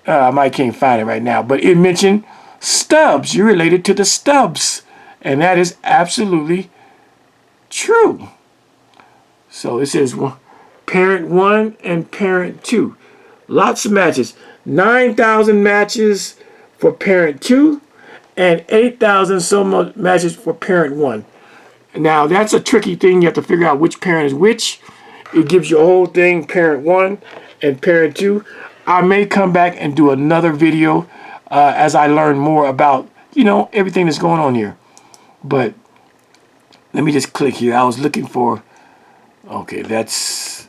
I might can't find it right now, but it mentioned Stubbs. You're related to the Stubbs, and that is absolutely true. So it says parent 1 and parent 2. Lots of matches. 9,000 matches for parent 2 and 8,000 so much matches for parent 1. Now that's a tricky thing. You have to figure out which parent is which. It gives you a whole thing, parent 1 and parent 2. I may come back and do another video as I learn more about, everything that's going on here. But Let me just click here. I was looking for, okay, that's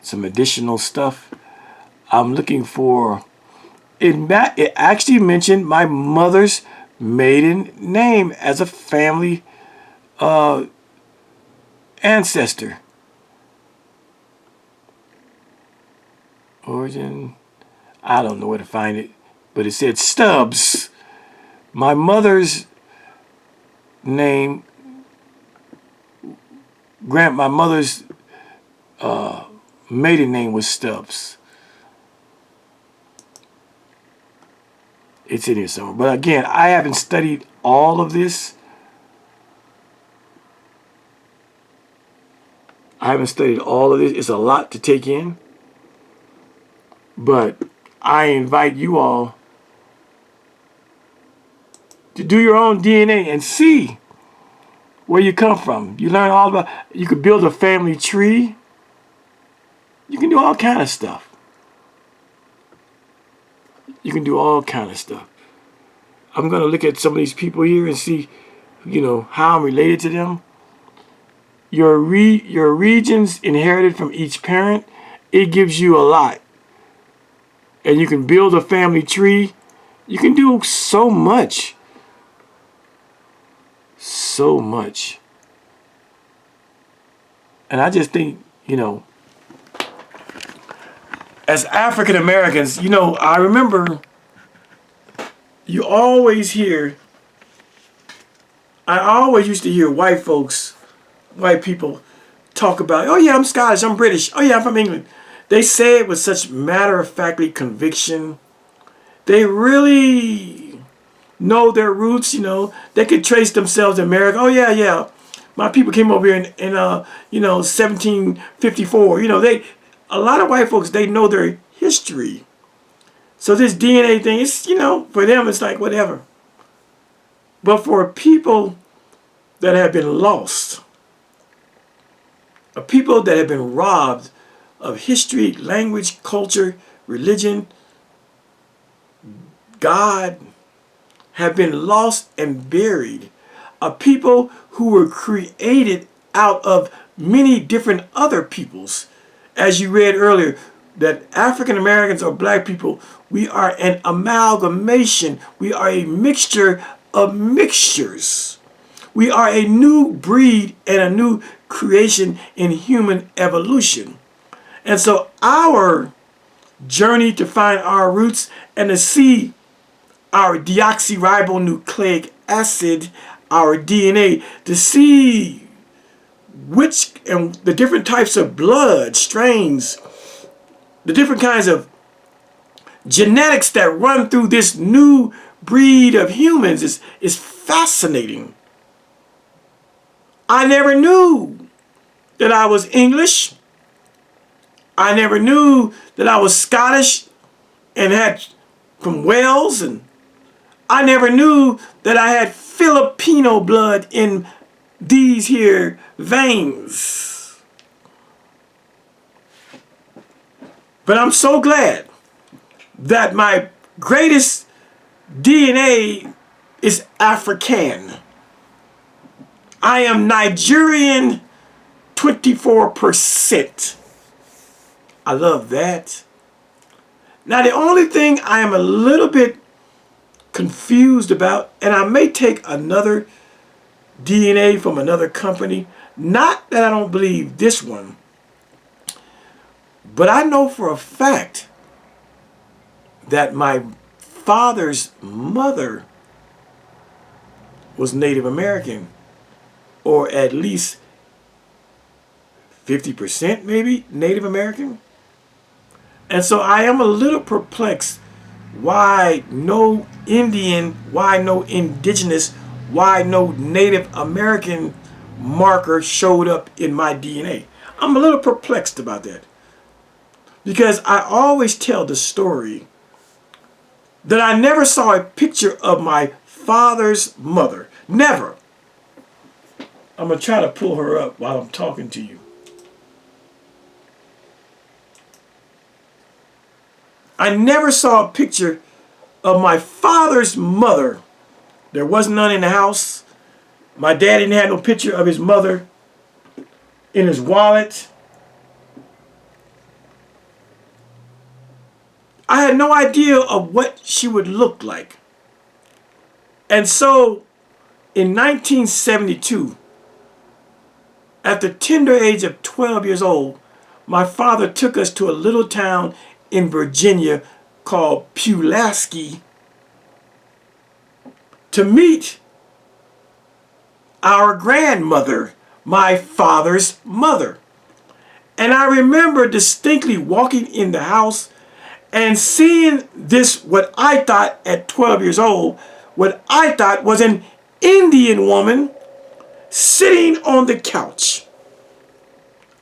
some additional stuff. I'm looking for, it actually mentioned my mother's maiden name as a family ancestor. Origin, I don't know where to find it, but it said Stubbs. My mother's name, my mother's maiden name was Stubbs. It's in here somewhere. But again, I haven't studied all of this. I haven't studied all of this. It's a lot to take in. But I invite you all to do your own DNA and see where you come from. You learn all about, you could build a family tree. You can do all kind of stuff. You can do all kind of stuff. I'm going to look at some of these people here and see, you know, how I'm related to them. Your regions inherited from each parent, it gives you a lot. And you can build a family tree. You can do so much. So much. And I just think, you know, as African Americans, you know, I remember you always hear, I always used to hear white people talk about, oh yeah, I'm Scottish, I'm British, oh yeah, I'm from England. They say it with such matter-of-factly conviction. They really know their roots, you know. They could trace themselves to America. Oh yeah, yeah. My people came over here in you know, 1754. You know, a lot of white folks, they know their history. So this DNA thing, it's, you know, for them it's like whatever. But for people that have been lost, people that have been robbed of history, language, culture, religion, God, have been lost and buried. A people who were created out of many different other peoples. As you read earlier, that African Americans or black people, we are an amalgamation. We are a mixture of mixtures. We are a new breed and a new creation in human evolution. And so our journey to find our roots and to see our deoxyribonucleic acid, our DNA, to see which and the different types of blood strains, the different kinds of genetics that run through this new breed of humans is fascinating. I never knew that I was English. I never knew that I was Scottish and had from Wales, and I never knew that I had Filipino blood in these here veins. But I'm so glad that my greatest DNA is African. I am Nigerian 24%. I love that. Now the only thing I am a little bit confused about, and I may take another DNA from another company, not that I don't believe this one, but I know for a fact that my father's mother was Native American, or at least 50% maybe Native American. And so I am a little perplexed why no Indian, why no indigenous, why no Native American marker showed up in my DNA. I'm a little perplexed about that. Because I always tell the story that I never saw a picture of my father's mother. Never. I'm going to try to pull her up while I'm talking to you. I never saw a picture of my father's mother. There was none in the house. My dad didn't have no picture of his mother in his wallet. I had no idea of what she would look like. And so in 1972, at the tender age of 12 years old, my father took us to a little town in Virginia called Pulaski to meet our grandmother, my father's mother. And I remember distinctly walking in the house and seeing this, what I thought at 12 years old, what I thought was an Indian woman sitting on the couch.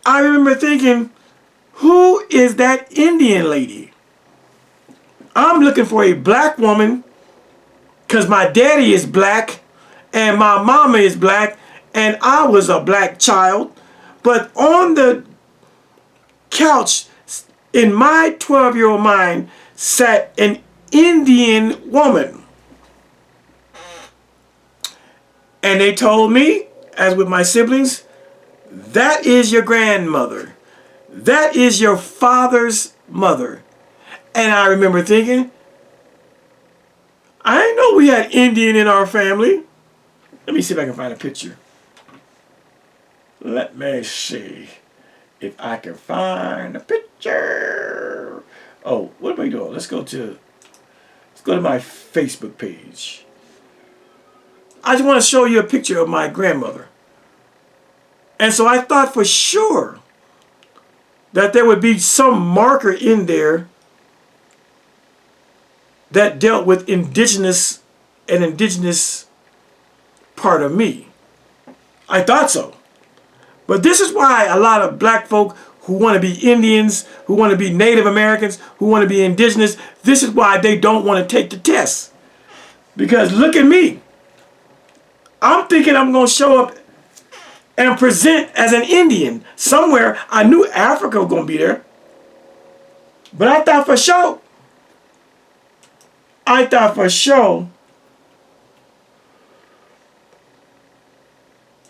I remember thinking, who is that Indian lady? I'm looking for a black woman because my daddy is black and my mama is black and I was a black child. But on the couch, in my 12-year-old mind, sat an Indian woman. And they told me, as with my siblings, that is your grandmother. That is your father's mother. And I remember thinking, I didn't know we had Indian in our family. Let me see if I can find a picture. Let me see if I can find a picture. Oh, what am I doing? Let's go to my Facebook page. I just want to show you a picture of my grandmother. And so I thought for sure that there would be some marker in there that dealt with an indigenous part of me. I thought so. But this is why a lot of black folk who want to be Indians, who want to be Native Americans, who want to be indigenous, this is why they don't want to take the test. Because look at me. I'm thinking I'm going to show up and present as an Indian somewhere. I knew Africa was going to be there. But I thought for sure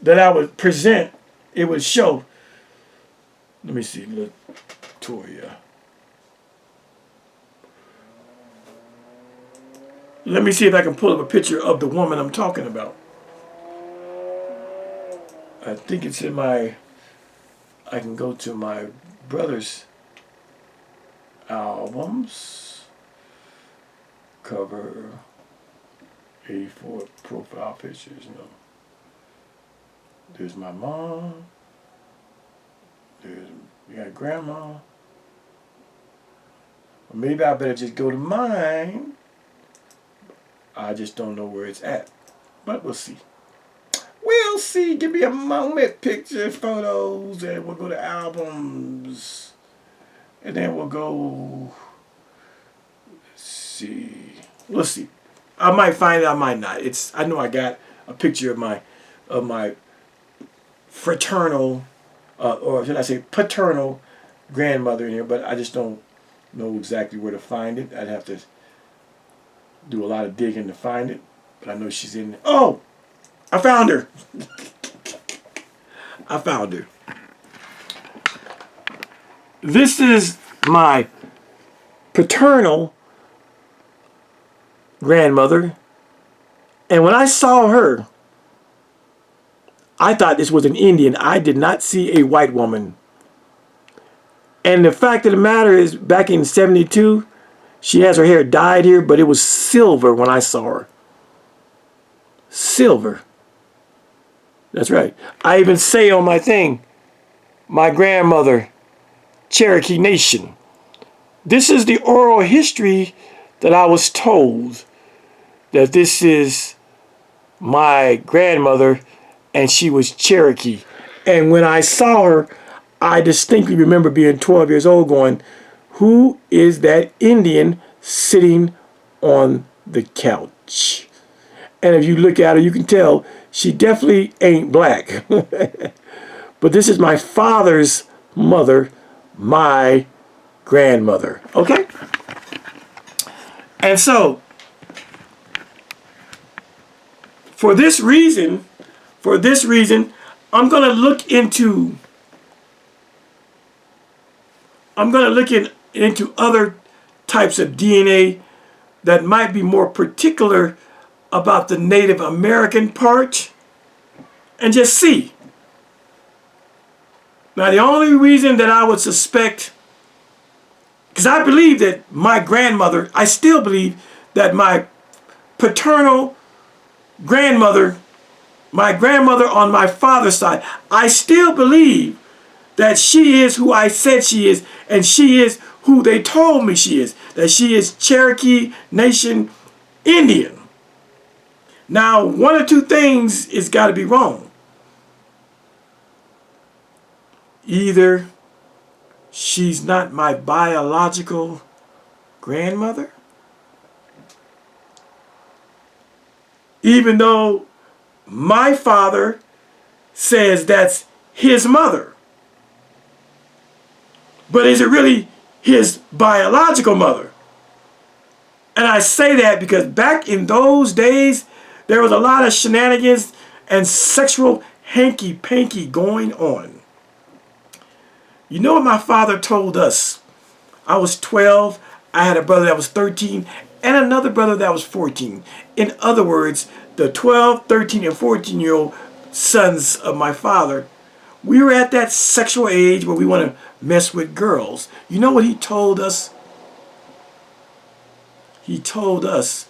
that I would present, it would show. Let me see, Latoya. Let me see if I can pull up a picture of the woman I'm talking about. I think it's in I can go to my brother's albums, cover, 84 profile pictures, no. There's my mom, we got grandma. Well, maybe I better just go to mine. I just don't know where it's at, but we'll see. We'll see. Give me a moment. Pictures, photos, and we'll go to albums. And then we'll go, let's see. We'll see. I might find it, I might not. I know I got a picture of my fraternal, or should I say paternal grandmother in here, but I just don't know exactly where to find it. I'd have to do a lot of digging to find it, but I know she's in there. Oh! I found her. I found her. This is my paternal grandmother. And when I saw her, I thought this was an Indian. I did not see a white woman. And the fact of the matter is, back in 72, she has her hair dyed here, but it was silver when I saw her. Silver. That's right. I even say on my thing, my grandmother, Cherokee Nation. This is the oral history that I was told, that this is my grandmother and she was Cherokee. And when I saw her, I distinctly remember being 12 years old going, who is that Indian sitting on the couch? And if you look at her, you can tell she definitely ain't black. But this is my father's mother, my grandmother. Okay? And so, for this reason, For this reason, I'm going to look into into other types of DNA that might be more particular about the Native American part and just see. Now, the only reason that I would suspect, because I believe that my grandmother, I still believe that my paternal grandmother, my grandmother on my father's side, I still believe that she is who I said she is, and she is who they told me she is, that she is Cherokee Nation Indian. Now, one or two things is got to be wrong. Either she's not my biological grandmother, even though my father says that's his mother. But is it really his biological mother? And I say that because back in those days, there was a lot of shenanigans and sexual hanky-panky going on. You know what my father told us? I was 12, I had a brother that was 13, and another brother that was 14. In other words, the 12, 13, and 14-year-old sons of my father, we were at that sexual age where we want to mess with girls. You know what he told us? He told us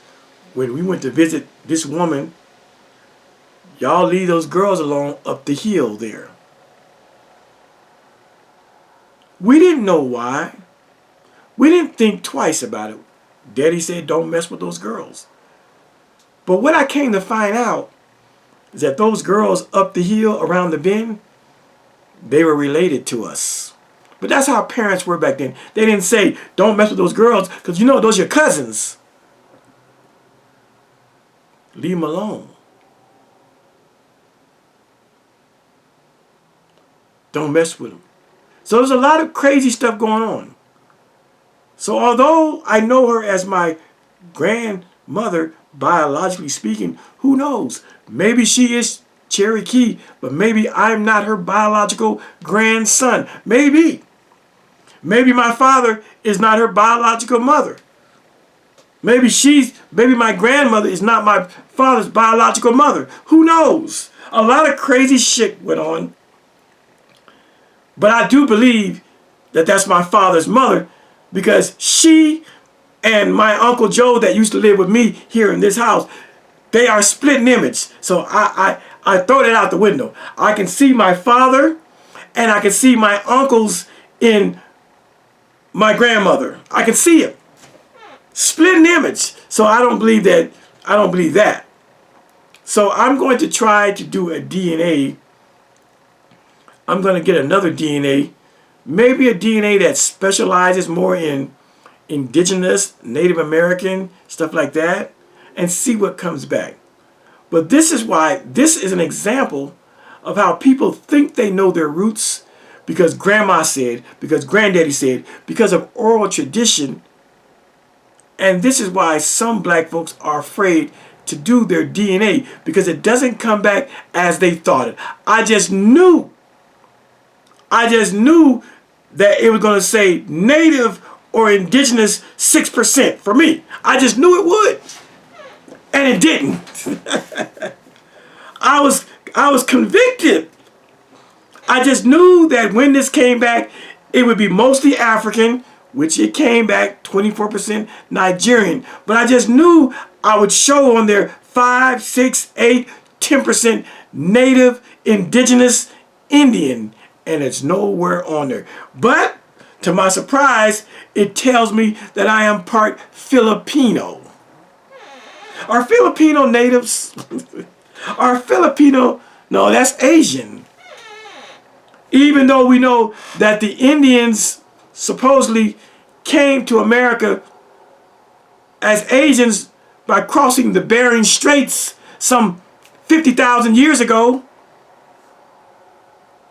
when we went to visit this woman, y'all leave those girls alone up the hill there. We didn't know why. We didn't think twice about it. Daddy said, don't mess with those girls. But what I came to find out is that those girls up the hill around the bend, they were related to us. But that's how parents were back then. They didn't say, don't mess with those girls, because you know those are your cousins. Leave them alone. Don't mess with them. So there's a lot of crazy stuff going on. So although I know her as my grandmother, biologically speaking, who knows? Maybe she is Cherokee, but maybe I'm not her biological grandson. Maybe. Maybe my father is not her biological mother. Maybe my grandmother is not my father's biological mother. Who knows? A lot of crazy shit went on. But I do believe that that's my father's mother, because she and my Uncle Joe that used to live with me here in this house, they are split in image. So I throw that out the window. I can see my father and I can see my uncles in my grandmother. I can see it. Split in image. So I don't believe that. I don't believe that. So I'm going to try to do a DNA. I'm going to get another DNA. Maybe a DNA that specializes more in indigenous, Native American, stuff like that, and see what comes back. But this is why this is an example of how people think they know their roots because grandma said, because granddaddy said, because of oral tradition. And this is why some black folks are afraid to do their DNA, because it doesn't come back as they thought it. I just knew that it was going to say native or indigenous 6% for me. I just knew it would. And it didn't. I was convicted. I just knew that when this came back, it would be mostly African, which it came back 24% Nigerian. But I just knew I would show on there 5, 6, 8, 10% native, indigenous, Indian. And it's nowhere on there. But to my surprise, it tells me that I am part Filipino. Are Filipino natives? Are Filipino? No, that's Asian. Even though we know that the Indians supposedly came to America as Asians by crossing the Bering Straits some 50,000 years ago.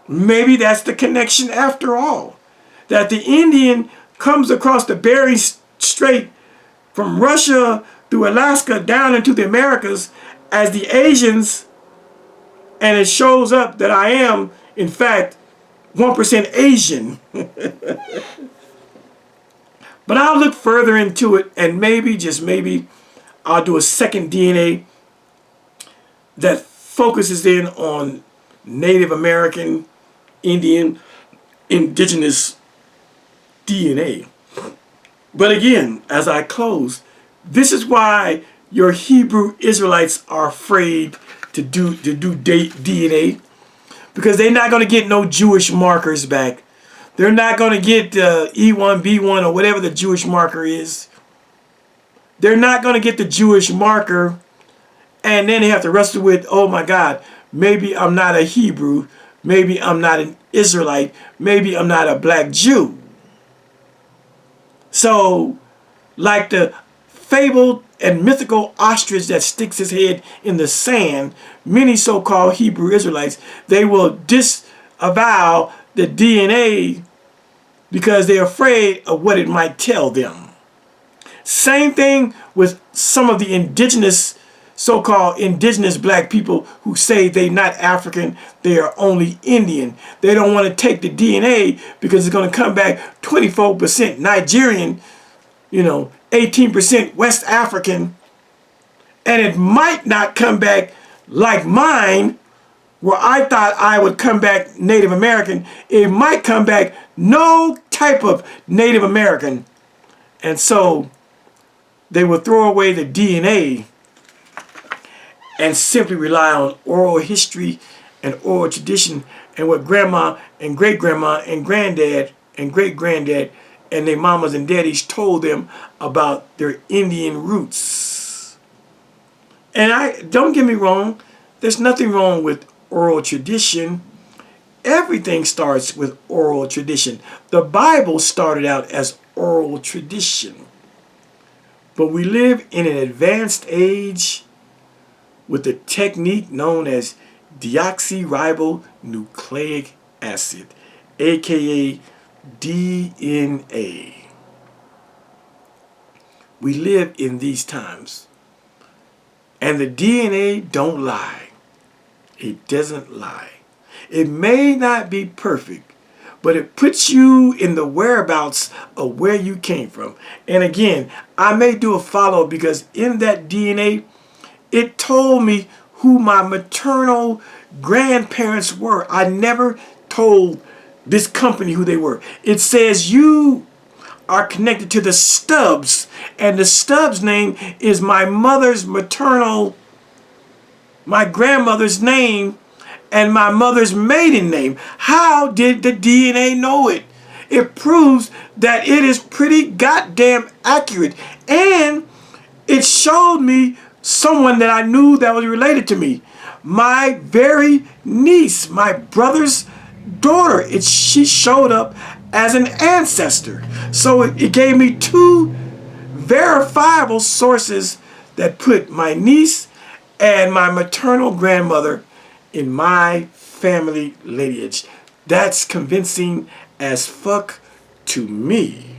Maybe that's the connection after all. That the Indian comes across the Bering Strait from Russia through Alaska down into the Americas, as the Asians And it shows up that I am, in fact, 1% Asian. But I'll look further into it, and maybe, just maybe, I'll do a second DNA that focuses in on Native American, Indian, indigenous DNA. But again, as I close, this is why your Hebrew Israelites are afraid to do DNA, because they're not going to get no Jewish markers back. They're not going to get E1, B1, or whatever the Jewish marker is. They're not going to get the Jewish marker, and then they have to wrestle with, oh my God, maybe I'm not a Hebrew, maybe I'm not an Israelite, maybe I'm not a black Jew. So, like the fabled and mythical ostrich that sticks his head in the sand, many so-called Hebrew Israelites, they will disavow the DNA because they're afraid of what it might tell them. Same thing with some of the indigenous, so-called indigenous black people who say they're not African, they are only Indian. They don't want to take the DNA because it's going to come back 24% Nigerian, 18% West African, and it might not come back like mine, where I thought I would come back Native American. It might come back no type of Native American. And so they will throw away the DNA and simply rely on oral history and oral tradition and what grandma and great-grandma and granddad and great-granddad and their mamas and daddies told them about their Indian roots. And don't get me wrong, there's nothing wrong with oral tradition. Everything starts with oral tradition. The Bible started out as oral tradition. But we live in an advanced age with the technique known as deoxyribonucleic acid, aka DNA. We live in these times. And the DNA don't lie. It doesn't lie. It may not be perfect, but it puts you in the whereabouts of where you came from. And again, I may do a follow because in that DNA, it told me who my maternal grandparents were. I never told this company who they were. It says you are connected to the Stubbs, and the Stubbs name is my mother's maternal, my grandmother's name, and my mother's maiden name. How did the DNA know it? It proves that it is pretty goddamn accurate. And it showed me someone that I knew that was related to me. My very niece, my brother's daughter. She showed up as an ancestor. So it gave me two verifiable sources that put my niece and my maternal grandmother in my family lineage. That's convincing as fuck to me.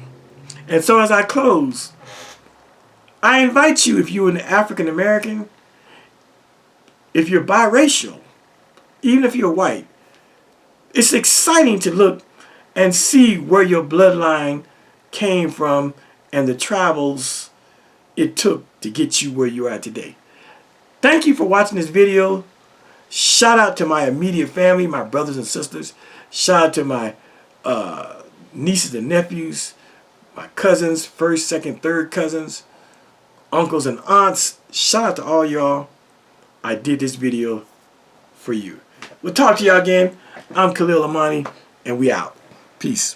And so as I close, I invite you, if you're an African American, if you're biracial, even if you're white, it's exciting to look and see where your bloodline came from and the travels it took to get you where you are today. Thank you for watching this video. Shout out to my immediate family, my brothers and sisters. Shout out to my nieces and nephews, my cousins, first, second, third cousins, uncles and aunts. Shout out to all y'all. I did this video for you. We'll talk to y'all again. I'm Khalil Amani, and we out. Peace.